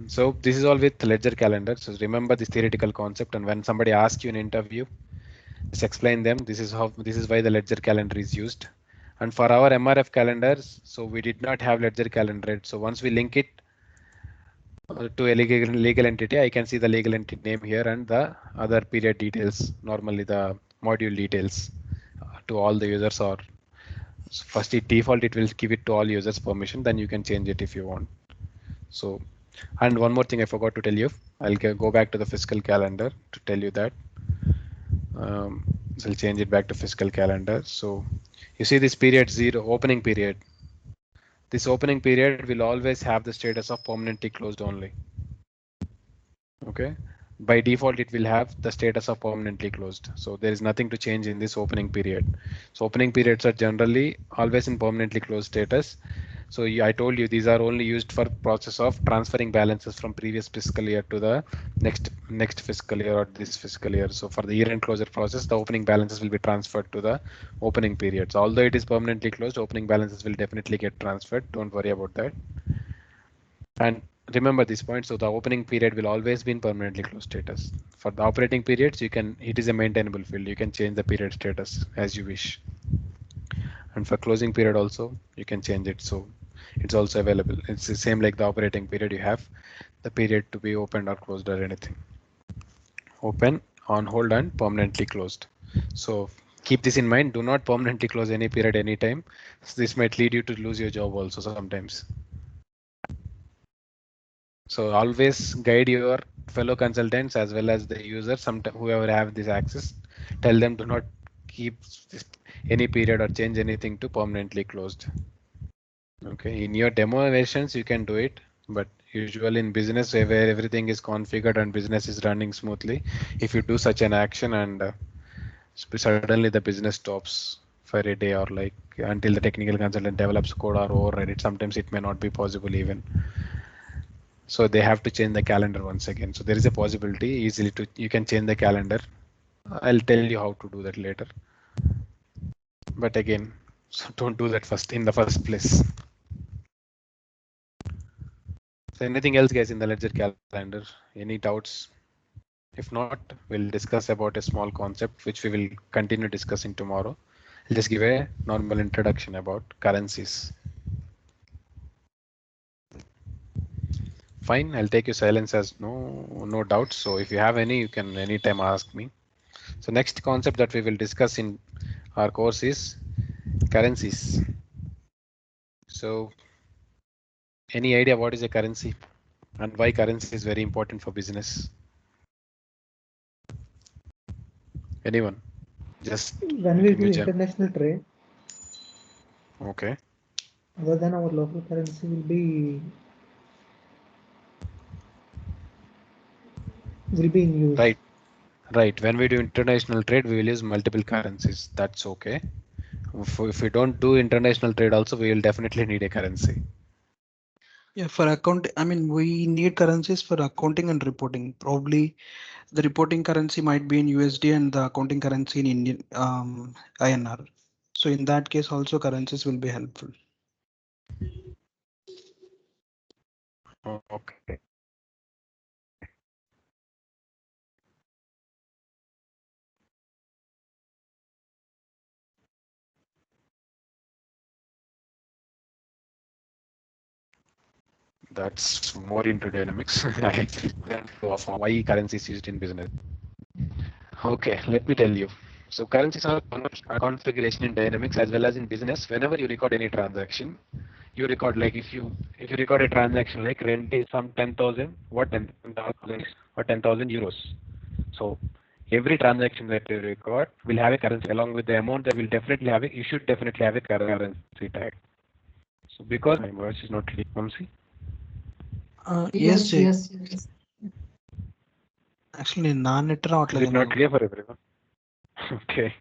Speaker 1: So this is all with ledger calendar. So remember this theoretical concept, and when somebody asks you in interview, Just explain them. This is how, this is why the ledger calendar is used. And for our MRF calendars, so we did not have ledger calendar. So once we link it to a legal entity, I can see the legal entity name here and the other period details, normally the module details to all the users. Or first it default, it will give it to all users permission, then you can change it if you want. So, and one more thing I forgot to tell you, I'll go back to the fiscal calendar to tell you that. So I'll change it back to fiscal calendar. So you see this period 0, opening period. This opening period will always have the status of permanently closed only. Okay. By default, it will have the status of permanently closed. So there is nothing to change in this opening period. So opening periods are generally always in permanently closed status. So I told you these are only used for process of transferring balances from previous fiscal year to the next fiscal year or this fiscal year. So for the year-end closure process, the opening balances will be transferred to the opening periods. Although it is permanently closed, opening balances will definitely get transferred. Don't worry about that. And remember this point. So the opening period will always be in permanently closed status. For the operating periods, you can, it is a maintainable field. You can change the period status as you wish. And for closing period also, you can change it. So it's also available. It's the same like the operating period. You have the period to be opened or closed or anything. Open, on hold, and permanently closed. So keep this in mind. Do not permanently close any period anytime. So this might lead you to lose your job also sometimes. So always guide your fellow consultants as well as the users, whoever have this access, tell them do not keep any period or change anything to permanently closed. Okay, in your demo versions you can do it, but usually in business where everything is configured and business is running smoothly, if you do such an action and suddenly the business stops for a day or like until the technical consultant develops code or override it, sometimes it may not be possible even. So they have to change the calendar once again. So there is a possibility easily to, you can change the calendar. I'll tell you how to do that later. But again, so don't do that first in the first place. So anything else guys in the ledger calendar? Any doubts? If not, we'll discuss about a small concept which we will continue discussing tomorrow. I'll just give a normal introduction about currencies. Fine, I'll take your silence as no doubts. So if you have any, you can anytime ask me. So next concept that we will discuss in our course is currencies. So any idea what is a currency and why currency is very important for business? Anyone? Just
Speaker 3: When
Speaker 1: you
Speaker 3: we
Speaker 1: can
Speaker 3: do
Speaker 1: use them.
Speaker 3: international trade,
Speaker 1: Okay.
Speaker 3: other than our local currency will be in use.
Speaker 1: Right. When we do international trade, we will use multiple currencies. That's okay. If we don't do international trade also, we will definitely need a currency.
Speaker 2: Yeah, for account, I mean, we need currencies for accounting and reporting. Probably the reporting currency might be in USD and the accounting currency in Indian INR. So in that case, also currencies will be helpful.
Speaker 1: Okay. That's more into dynamics. Of why currency is used in business. Okay, let me tell you. So currencies are configuration in dynamics as well as in business. Whenever you record any transaction, you record like if you record a transaction like rent is some 10,000, what $10,000 or 10,000 euros. So every transaction that you record will have a currency along with the amount that will definitely have it. You should definitely have a currency tag. So because my voice is not clear, Vamsi.
Speaker 2: Yes,
Speaker 5: Yes,
Speaker 2: Jay.
Speaker 5: yes.
Speaker 2: Actually, non-net
Speaker 1: Is it not clear for everyone? Okay.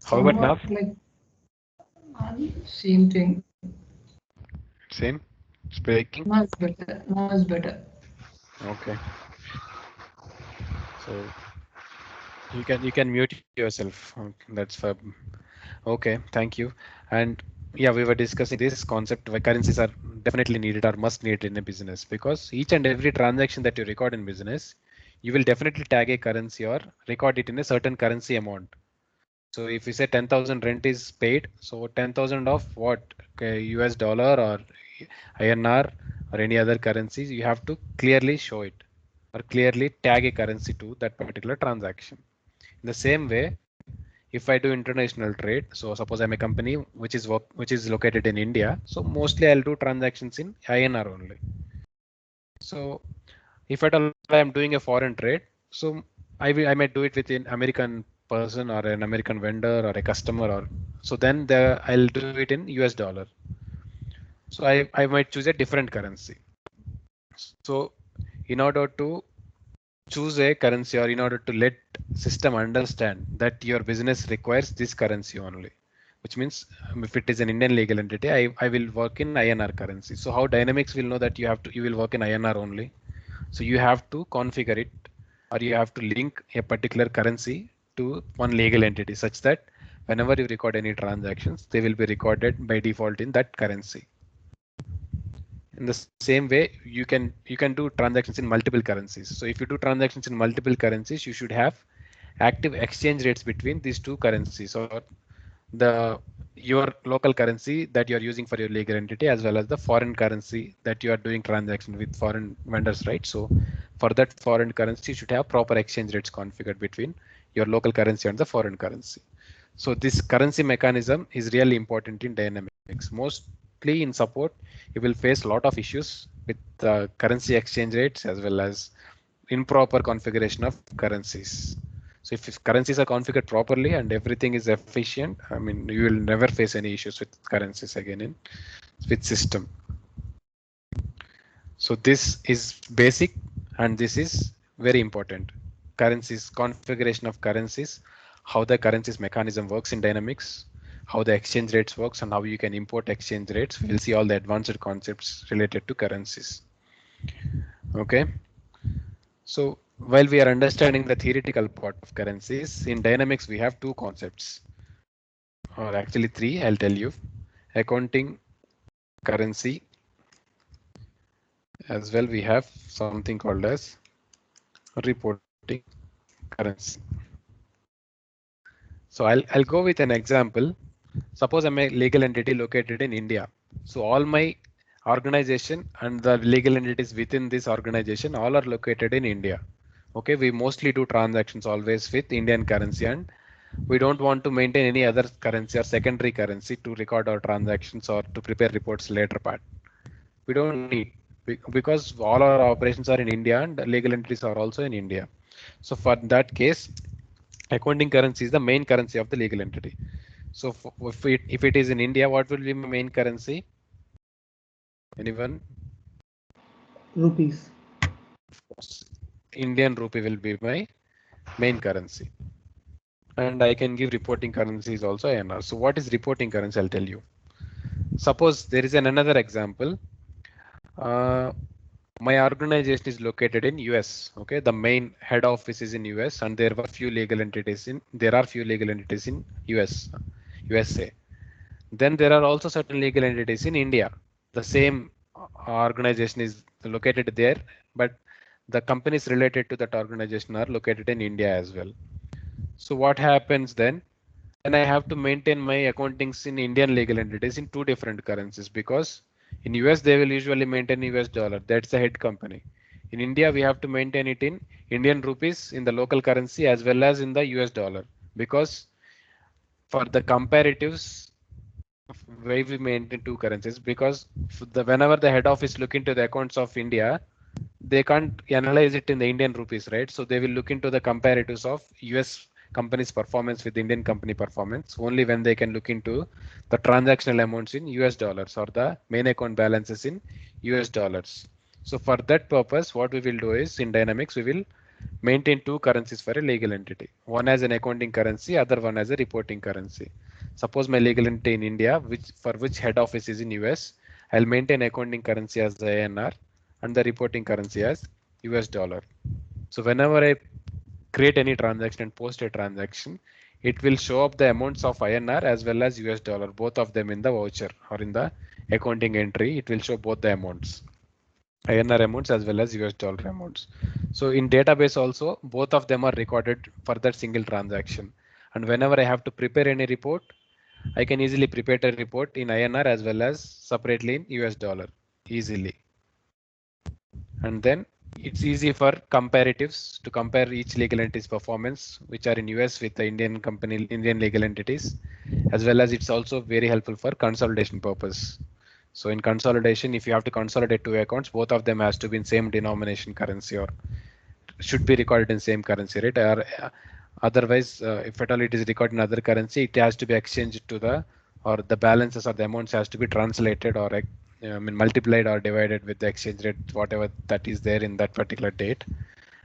Speaker 1: How about now?
Speaker 5: Somewhat like same thing.
Speaker 1: Same. It's breaking.
Speaker 5: Now it's better. Now it's better.
Speaker 1: Okay. So you can mute yourself. Okay, that's for okay. Thank you. And yeah, we were discussing this concept why currencies are definitely needed or must need in a business because each and every transaction that you record in business, you will definitely tag a currency or record it in a certain currency amount. So if you say 10,000 rent is paid, so 10,000 of what? Okay, US dollar or INR or any other currencies, you have to clearly show it or clearly tag a currency to that particular transaction. In the same way, if I do international trade, so suppose I'm a company which is located in India, so mostly I'll do transactions in INR only. So if at all I'm doing a foreign trade, so I might do it with an American person or an American vendor or a customer, or so then I'll do it in US dollar. So I might choose a different currency. So in order to choose a currency or in order to let system understand that your business requires this currency only, which means if it is an Indian legal entity, I will work in INR currency. So how Dynamics will know that you will work in INR only? So you have to configure it or you have to link a particular currency to one legal entity such that whenever you record any transactions, they will be recorded by default in that currency. In the same way, you can do transactions in multiple currencies. So if you do transactions in multiple currencies, you should have active exchange rates between these two currencies, or the your local currency that you are using for your legal entity as well as the foreign currency that you are doing transaction with foreign vendors, right? So for that foreign currency, you should have proper exchange rates configured between your local currency and the foreign currency. So this currency mechanism is really important in Dynamics. Mostly in support, you will face a lot of issues with currency exchange rates as well as improper configuration of currencies. So if currencies are configured properly and everything is efficient, I mean, you will never face any issues with currencies again in with system. So this is basic and this is very important. Currencies, configuration of currencies, how the currencies mechanism works in Dynamics, how the exchange rates works and how you can import exchange rates. We'll see all the advanced concepts related to currencies. Okay. So while we are understanding the theoretical part of currencies, in Dynamics we have two concepts, or actually three, I'll tell you. Accounting currency, as well we have something called as reporting currency. So I'll go with an example. Suppose I'm a legal entity located in India. So all my organization and the legal entities within this organization all are located in India. Okay, we mostly do transactions always with Indian currency and we don't want to maintain any other currency or secondary currency to record our transactions or to prepare reports later part. We don't need because all our operations are in India and legal entities are also in India. So for that case, accounting currency is the main currency of the legal entity. So if it is in India, what will be my main currency? Anyone?
Speaker 3: Rupees.
Speaker 1: Indian rupee will be my main currency. And I can give reporting currencies also INR. So what is reporting currency? I'll tell you. Suppose there is another example. My organization is located in US. Okay, the main head office is in US, and there are few legal entities in US, USA. Then there are also certain legal entities in India. The same organization is located there, but the companies related to that organization are located in India as well. So what happens then? Then I have to maintain my accountings in Indian legal entities in two different currencies because in US they will usually maintain US dollar. That's the head company. In India we have to maintain it in Indian rupees in the local currency as well as in the US dollar because for the comparatives why we maintain two currencies because whenever the head office look into the accounts of India, they can't analyze it in the Indian rupees, right? So they will look into the comparatives of US company's performance with Indian company performance only when they can look into the transactional amounts in US dollars or the main account balances in US dollars. So for that purpose, what we will do is in Dynamics, we will maintain two currencies for a legal entity. One as an accounting currency, other one as a reporting currency. Suppose my legal entity in India, for which head office is in US, I'll maintain accounting currency as the INR and the reporting currency as US dollar. So whenever I create any transaction and post a transaction, it will show up the amounts of INR as well as US dollar, both of them in the voucher or in the accounting entry. It will show both the amounts. INR amounts as well as US dollar amounts. So in database also, both of them are recorded for that single transaction. And whenever I have to prepare any report, I can easily prepare a report in INR as well as separately in US dollar easily. And then it's easy for comparatives to compare each legal entity's performance, which are in US with the Indian legal entities, as well as it's also very helpful for consolidation purpose. So in consolidation, if you have to consolidate two accounts, both of them has to be in same denomination currency or should be recorded in same currency, right? Or otherwise, if at all it is recorded in other currency, it has to be exchanged to the balances or the amounts has to be translated or multiplied or divided with the exchange rate, whatever that is there in that particular date,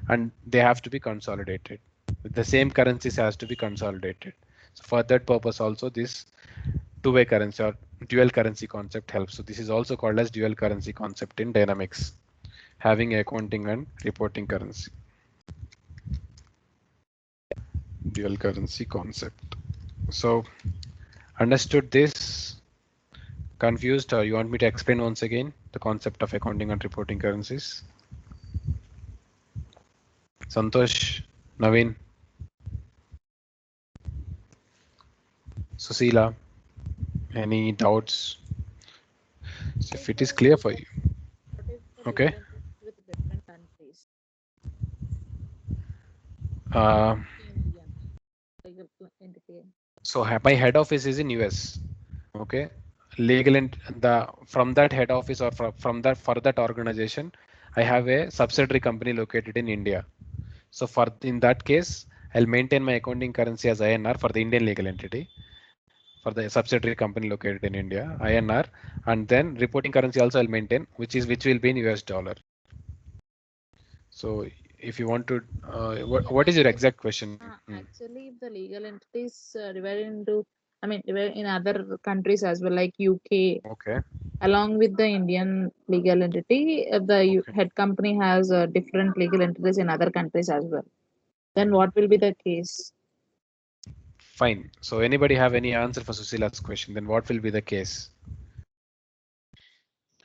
Speaker 1: and they have to be consolidated. The same currencies has to be consolidated. So for that purpose, also this two-way currency or dual currency concept helps. So this is also called as dual currency concept in Dynamics, having accounting and reporting currency. Dual currency concept. So understood this? Confused, or you want me to explain once again the concept of accounting and reporting currencies? Santosh, Naveen, Susila, any doubts? So if it is clear for you,
Speaker 8: What if the
Speaker 1: okay.
Speaker 8: legal entities with different countries?
Speaker 1: Uh,
Speaker 8: Indian legal entity.
Speaker 1: so my head office is in US. Okay, legal and the from that head office or from that for that organization, I have a subsidiary company located in India. So for in that case, I'll maintain my accounting currency as INR for the Indian legal entity for the subsidiary company located in India, INR, and then reporting currency also I'll maintain, which will be in US dollar. So if you want to,
Speaker 8: Yeah,
Speaker 1: what is your exact question?
Speaker 8: actually, if the legal entities divided into, I mean, divided in other countries as well, like UK,
Speaker 1: Okay,
Speaker 8: along with the Indian legal entity,
Speaker 1: okay,
Speaker 8: head company has different legal entities in other countries as well. Then what will be the case?
Speaker 1: fine. So anybody have any answer for Susila's question? Then what will be the case?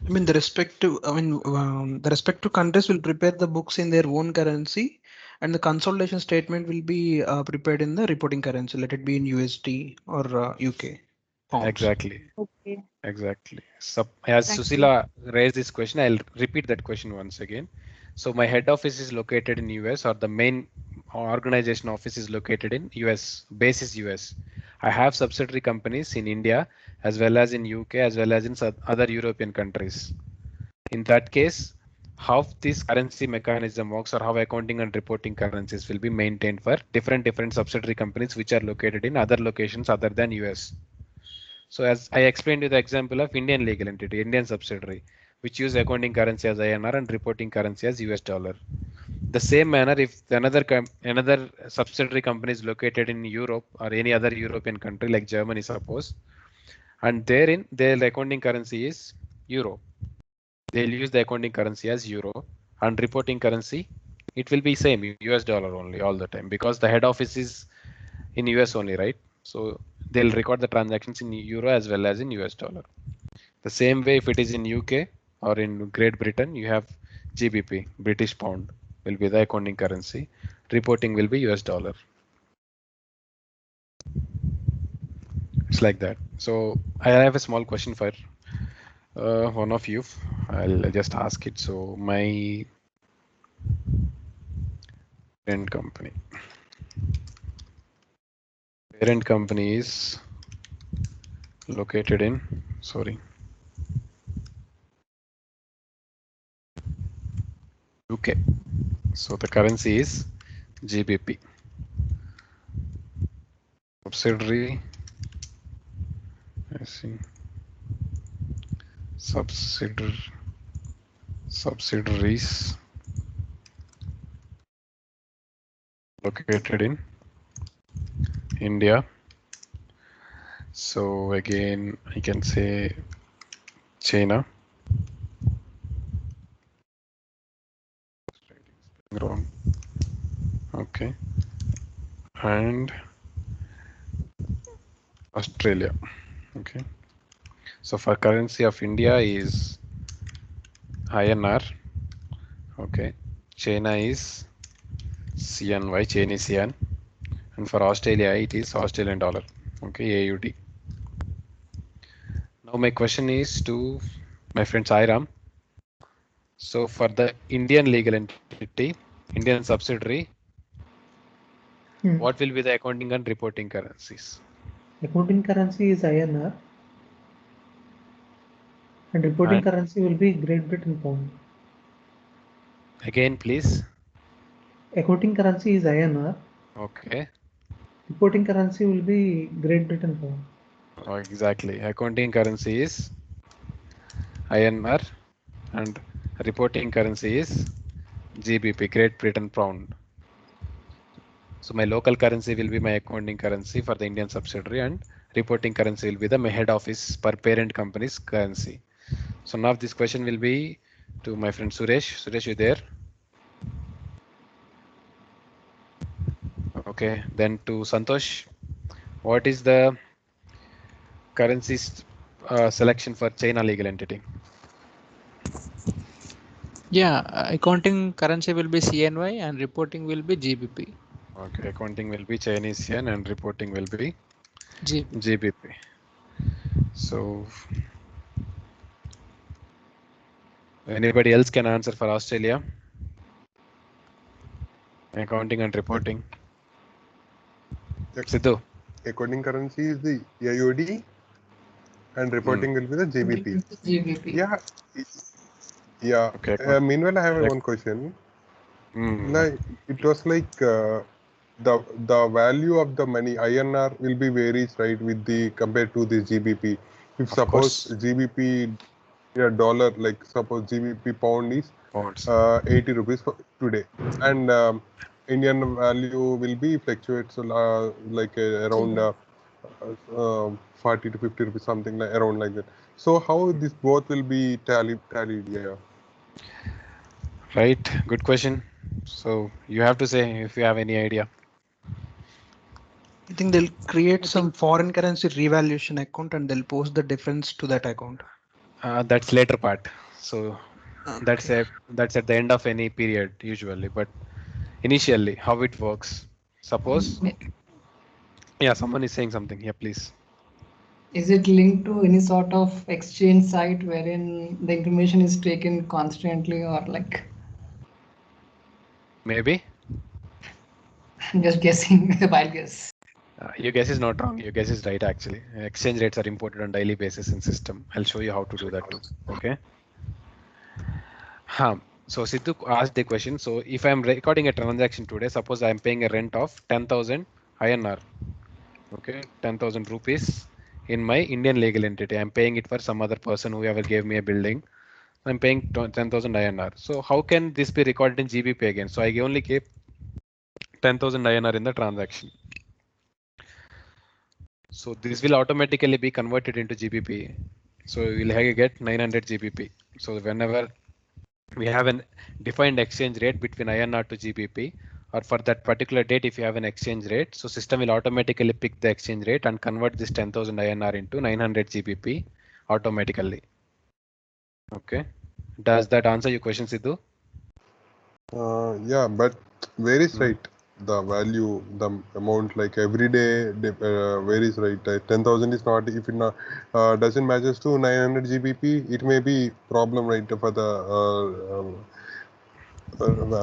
Speaker 2: I mean, the respective countries will prepare the books in their own currency, and the consolidation statement will be prepared in the reporting currency, let it be in USD or UK pounds.
Speaker 1: Exactly.
Speaker 8: Okay,
Speaker 1: Exactly. So as
Speaker 8: thank you.
Speaker 1: Susila raised this question, I'll repeat that question once again. So my head office is located in US, or the main organization office is located in US, base is US. I have subsidiary companies in India as well as in UK as well as in other European countries. In that case, how this currency mechanism works or how accounting and reporting currencies will be maintained for different subsidiary companies which are located in other locations other than US. So as I explained you the example of Indian legal entity, Indian subsidiary, which use accounting currency as INR and reporting currency as US dollar. The same manner, if another subsidiary company is located in Europe or any other European country like Germany, suppose, and therein their accounting currency is euro, they'll use the accounting currency as euro, and reporting currency it will be same US dollar only all the time because the head office is in US only, right? So they'll record the transactions in euro as well as in US dollar. The same way, if it is in UK or in Great Britain, you have GBP, British pound, will be the accounting currency. Reporting will be US dollar. It's like that. So I have a small question for one of you. I'll just ask it. So my parent company. Parent company is located in, sorry, UK. So the currency is GBP. Subsidiary, I see, subsidiaries located in India. So again, I can say China. Wrong. Okay. And Australia. Okay. So for currency of India is INR Okay, China is CNY, Chinese yen, and for Australia it is Australian dollar. Okay, AUD. Now my question is to my friend Sairam. So for the Indian legal entity, Indian subsidiary, what will be the accounting and reporting currencies?
Speaker 3: Accounting currency is INR and reporting
Speaker 1: And
Speaker 3: currency will be Great Britain pound.
Speaker 1: again, please.
Speaker 3: Accounting currency is INR.
Speaker 1: Okay.
Speaker 3: Reporting currency will be Great Britain pound.
Speaker 1: Oh, exactly. Accounting currency is INR and reporting currency is GBP, Great Britain pound. So my local currency will be my accounting currency for the Indian subsidiary, and reporting currency will be the my head office per parent company's currency. So now this question will be to my friend Suresh. Suresh, you there? Okay. Then to Santosh, what is the currency selection for China legal entity?
Speaker 7: Yeah, accounting currency will be CNY and reporting will be GBP.
Speaker 1: Okay, accounting will be Chinese yen and reporting will be
Speaker 7: GB.
Speaker 1: GBP. So anybody else can answer for Australia? Accounting and reporting. Sidhu.
Speaker 9: Accounting currency is the AUD and reporting will be the GBP.
Speaker 5: GBP.
Speaker 9: Yeah, yeah.
Speaker 1: Okay.
Speaker 9: Meanwhile, I have one question.
Speaker 1: Mm,
Speaker 9: Like it was like the value of the money INR will be varies right with the compared to the GBP. If
Speaker 1: of
Speaker 9: suppose
Speaker 1: course.
Speaker 9: GBP dollar, like suppose GBP pound is
Speaker 1: Pounds.
Speaker 9: 80 rupees for today, and Indian value will be fluctuates like around 40 to 50 rupees, something like around like that. So how this both will be tallied? Yeah.
Speaker 1: Right. Good question. So you have to say if you have any idea.
Speaker 2: I think they'll create some foreign currency revaluation account and they'll post the difference to that account.
Speaker 1: That's later part. So
Speaker 2: Okay.
Speaker 1: that's at the end of any period usually. But initially, how it works. Suppose, yeah, someone is saying something. Yeah, please.
Speaker 5: Is it linked to any sort of exchange site wherein the information is taken constantly, or like
Speaker 1: Maybe.
Speaker 5: just guessing, a wild guess?
Speaker 1: Your guess is not wrong. Your guess is right actually. Exchange rates are imported on daily basis in system. I'll show you how to do that too. Okay. So Sidhu asked the question. So if I'm recording a transaction today, suppose I'm paying a rent of 10,000 INR. Okay, 10,000 rupees in my Indian legal entity. I'm paying it for some other person who ever gave me a building. I'm paying 10,000 INR. So how can this be recorded in GBP again? So I only gave 10,000 INR in the transaction. So this will automatically be converted into GBP. So we'll get 900 GBP. So whenever we have an defined exchange rate between INR to GBP, or for that particular date, if you have an exchange rate, so system will automatically pick the exchange rate and convert this 10,000 INR into 900 GBP automatically. Okay. Does that answer your question, Sidhu?
Speaker 9: Yeah, but varies right. The value, the amount, like every day varies right. 10,000 is not, if it not doesn't matches to 900 GBP, it may be problem right for the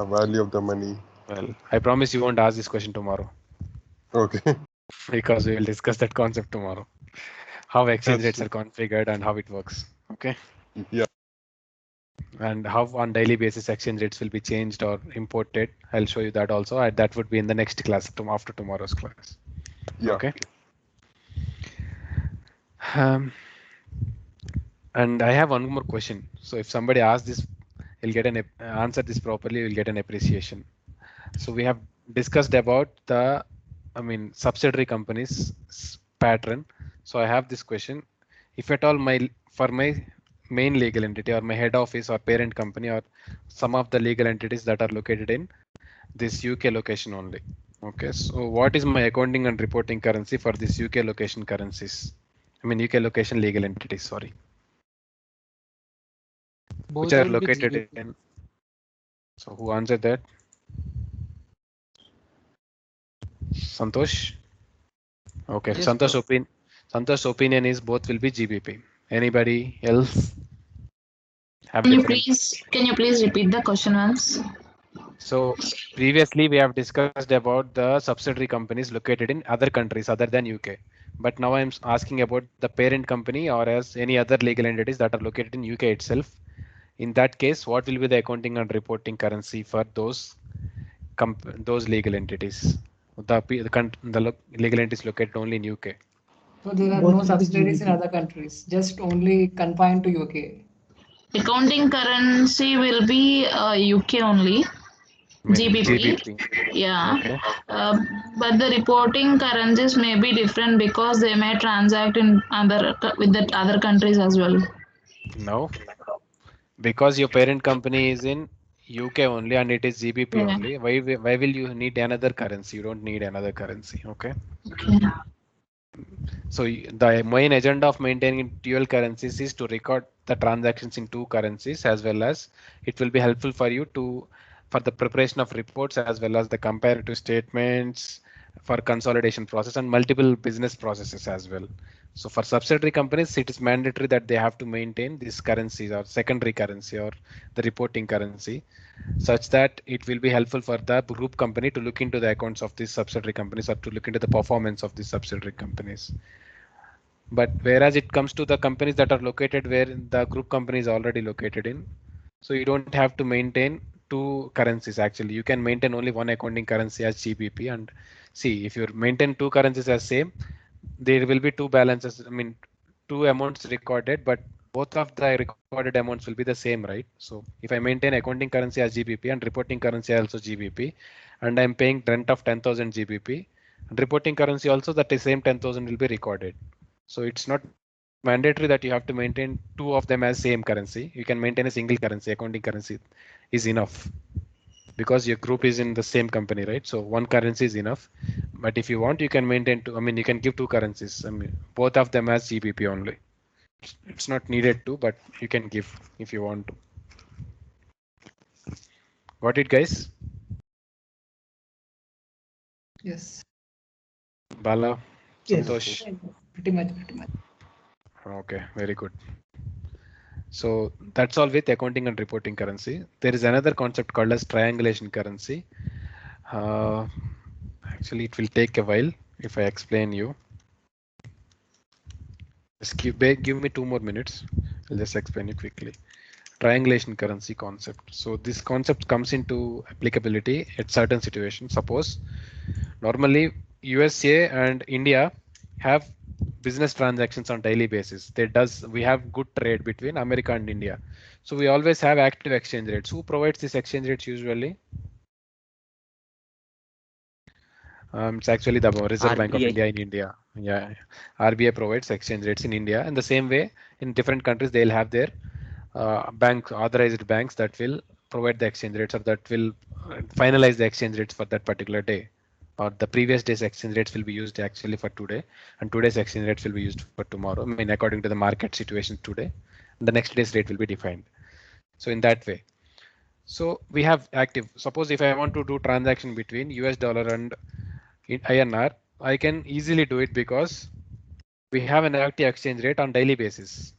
Speaker 9: value of the money.
Speaker 1: Well, I promise you won't ask this question tomorrow
Speaker 9: Okay.
Speaker 1: because we will discuss that concept tomorrow. How exchange
Speaker 9: That's
Speaker 1: rates are configured and how it works. Okay.
Speaker 9: yeah.
Speaker 1: And how on daily basis exchange rates will be changed or imported. I'll show you that also. That would be in the next class after tomorrow's class.
Speaker 9: Yeah.
Speaker 1: Okay. Um, and I have one more question. So if somebody asks this, you'll get an answer this properly. You'll get an appreciation. So we have discussed about the, subsidiary companies pattern. So I have this question: if at all for my main legal entity or my head office or parent company or some of the legal entities that are located in this UK location only. Okay, so what is my accounting and reporting currency for this UK location currencies? UK location legal entities, sorry, which
Speaker 7: Both
Speaker 1: are
Speaker 7: will be
Speaker 1: located
Speaker 7: GBP.
Speaker 1: in. So who answered that? Santosh? Okay,
Speaker 7: Yes, bro.
Speaker 1: Santosh's opinion is both will be GBP. Anybody else have
Speaker 8: Can you
Speaker 1: different?
Speaker 8: please repeat the question once?
Speaker 1: So previously we have discussed about the subsidiary companies located in other countries other than UK. But now I'm asking about the parent company or as any other legal entities that are located in UK itself. In that case, what will be the accounting and reporting currency for those legal entities? The legal entities located only in UK.
Speaker 5: So there are no
Speaker 3: Both will be
Speaker 5: subsidiaries in
Speaker 3: GBP.
Speaker 5: other countries, just only confined to UK.
Speaker 8: Accounting currency will be UK only, GBP.
Speaker 1: GBP.
Speaker 8: Yeah,
Speaker 1: Okay.
Speaker 8: uh, but the reporting currencies may be different because they may transact in with the other countries as well.
Speaker 1: No, because your parent company is in UK only and it is GBP
Speaker 8: Yeah.
Speaker 1: only. Why will you need another currency? You don't need another currency. Okay.
Speaker 8: Okay.
Speaker 1: So the main agenda of maintaining dual currencies is to record the transactions in two currencies, as well as it will be helpful for you for the preparation of reports as well as the comparative statements for consolidation process and multiple business processes as well. So for subsidiary companies, it is mandatory that they have to maintain this currency or secondary currency or the reporting currency, such that it will be helpful for the group company to look into the accounts of these subsidiary companies or to look into the performance of these subsidiary companies. But whereas it comes to the companies that are located where the group company is already located in, so you don't have to maintain two currencies actually. You can maintain only one accounting currency as GBP. And see, if you maintain two currencies as same, there will be two balances. I mean, two amounts recorded, but both of the recorded amounts will be the same, right? So if I maintain accounting currency as GBP and reporting currency also GBP, and I'm paying rent of 10,000 GBP, and reporting currency also that the same 10,000 will be recorded. So it's not mandatory that you have to maintain two of them as same currency. You can maintain a single currency. Accounting currency is enough because your group is in the same company, right? So one currency is enough. But if you want, you can maintain two. I mean, you can give two currencies. I mean, both of them as GBP only. It's not needed to, but you can give if you want to. Got it, guys?
Speaker 5: Yes.
Speaker 1: Bala,
Speaker 3: Yes.
Speaker 1: Santosh.
Speaker 5: Pretty much, pretty much.
Speaker 1: Okay, very good. So that's all with accounting and reporting currency. There is another concept called as triangulation currency. Uh, Actually, it will take a while if I explain you. Just give me 2 more minutes. I'll just explain you quickly. Triangulation currency concept. So this concept comes into applicability at certain situations. Suppose normally USA and India have business transactions on daily basis. We have good trade between America and India. So we always have active exchange rates. Who provides these exchange rates usually? It's actually the Reserve Bank of
Speaker 7: RBI.
Speaker 1: India in India. Yeah, RBI provides exchange rates in India, and the same way in different countries they'll have their authorized banks that will provide the exchange rates or that will finalize the exchange rates for that particular day. Or the previous day's exchange rates will be used actually for today, and today's exchange rates will be used for tomorrow. I mean, according to the market situation today, the next day's rate will be defined. So in that way. So we have active. Suppose if I want to do transaction between US dollar and in INR, I can easily do it because we have an active exchange rate on daily basis.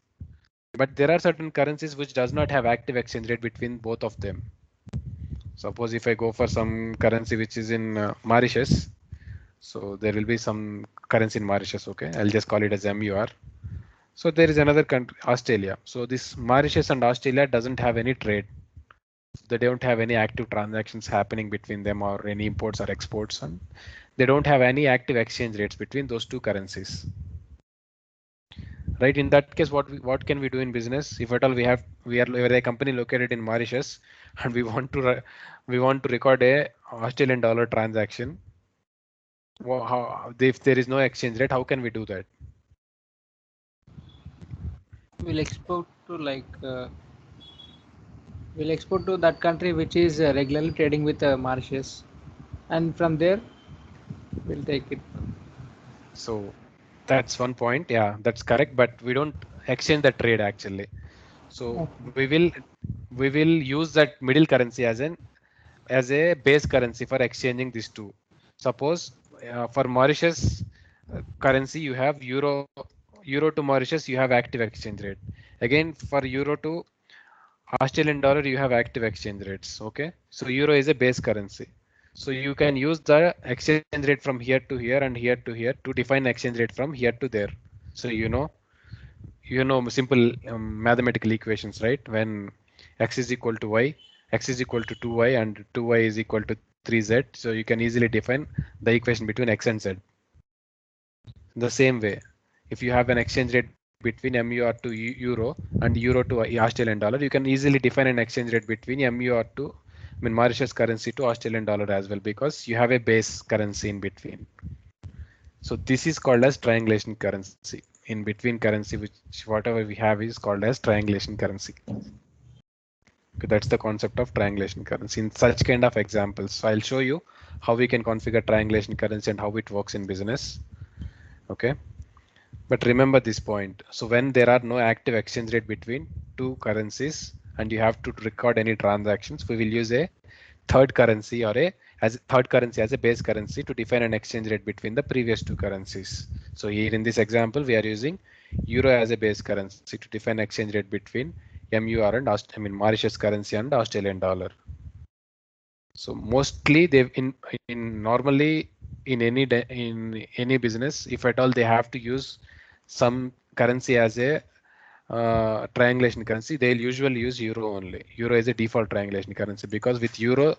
Speaker 1: But there are certain currencies which does not have active exchange rate between both of them. Suppose if I go for some currency which is in Mauritius, so there will be some currency in Mauritius. Okay, I'll just call it as MUR. So there is another country, Australia. So this Mauritius and Australia doesn't have any trade. They don't have any active transactions happening between them or any imports or exports, and they don't have any active exchange rates between those two currencies. Right, in that case, what can we do in business? If at all we are a company located in Mauritius and we want to record a Australian dollar transaction. If there is no exchange rate, how can we do that?
Speaker 7: We'll export to we'll export to that country which is regularly trading with Mauritius, and from there we'll take it.
Speaker 1: So that's one point. Yeah, that's correct. But we don't exchange the trade actually. So we will use that middle currency as an as a base currency for exchanging these two. Suppose for Mauritius currency you have euro to Mauritius you have active exchange rate. Again for euro to Australian dollar you have active exchange rates. Okay, so euro is a base currency. So you can use the exchange rate from here to here and here to here to define exchange rate from here to there. So simple mathematical equations, right? When x is equal to y, x is equal to 2y and 2y is equal to 3z. So you can easily define the equation between x and z. The same way, if you have an exchange rate between MUR to euro and euro to Australian dollar, you can easily define an exchange rate between MUR to Mauritius currency to Australian dollar as well, because you have a base currency in between. So this is called as triangulation currency. In between currency, which whatever we have is called as triangulation currency. Okay, that's the concept of triangulation currency in such kind of examples. So I'll show you how we can configure triangulation currency and how it works in business. Okay. But remember this point. So when there are no active exchange rate between two currencies and you have to record any transactions, we will use a third currency or a base currency to define an exchange rate between the previous two currencies. So here in this example, we are using euro as a base currency to define exchange rate between MUR and Mauritius currency and Australian dollar. So mostly they in normally in any business, if at all they have to use some currency as a triangulation currency, they'll usually use euro only. Euro is a default triangulation currency because with euro,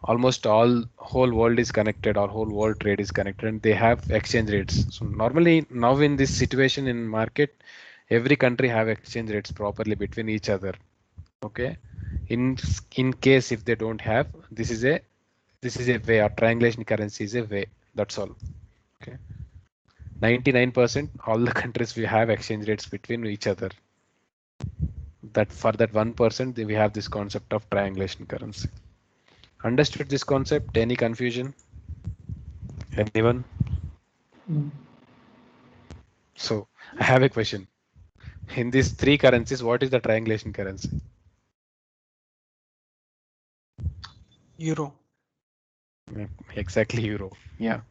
Speaker 1: almost all whole world is connected or whole world trade is connected and they have exchange rates. So normally now in this situation in market, every country have exchange rates properly between each other. Okay. In case if they don't have, this is a way, or triangulation currency is a way. That's all. Okay. 99% all the countries we have exchange rates between each other. That for that 1% we have this concept of triangulation currency. Understood this concept? Any confusion? Anyone? So I have a question. In these three currencies, what is the triangulation currency?
Speaker 2: Euro.
Speaker 1: Exactly, euro. Yeah,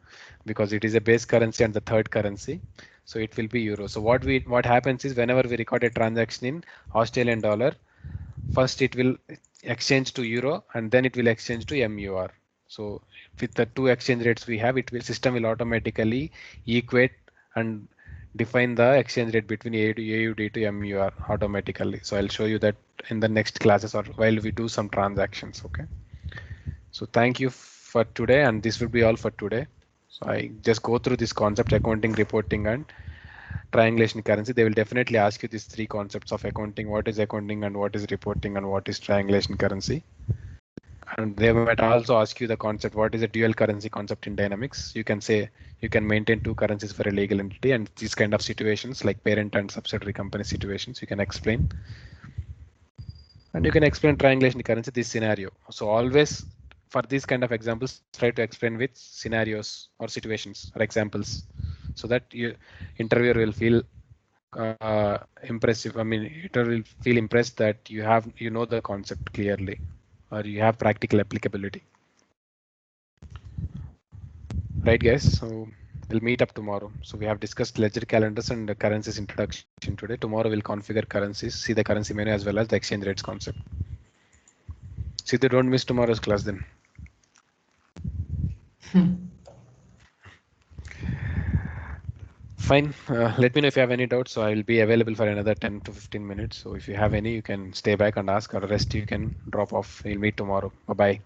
Speaker 1: because it is a base currency and the third currency, so it will be euro. So what happens is whenever we record a transaction in Australian dollar, first it will exchange to euro and then it will exchange to MUR. So with the two exchange rates we have, system will automatically equate and define the exchange rate between AUD to MUR automatically. So I'll show you that in the next classes or while we do some transactions. Okay. So thank you for today, and this will be all for today. So I just go through this concept: accounting, reporting, and triangulation currency. They will definitely ask you these three concepts of accounting: what is accounting, and what is reporting, and what is triangulation currency. And they might also ask you the concept: what is a dual currency concept in dynamics? You can say you can maintain two currencies for a legal entity, and these kind of situations like parent and subsidiary company situations you can explain. And you can explain triangulation currency this scenario. So always for these kind of examples, try to explain with scenarios or situations or examples, so that your interviewer will feel impressive. Interviewer will feel impressed that you know the concept clearly, or you have practical applicability. Right, guys? So we'll meet up tomorrow. So we have discussed ledger calendars and the currencies introduction today. Tomorrow we'll configure currencies, see the currency menu as well as the exchange rates concept. See, they don't miss tomorrow's class then. Fine. Let me know if you have any doubts. So I will be available for another 10 to 15 minutes. So if you have any, you can stay back and ask, or rest you can drop off. We'll meet tomorrow. Bye-bye.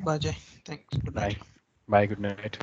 Speaker 2: Bye, Jay. Thanks. Good night.
Speaker 1: Bye. Bye. Good night.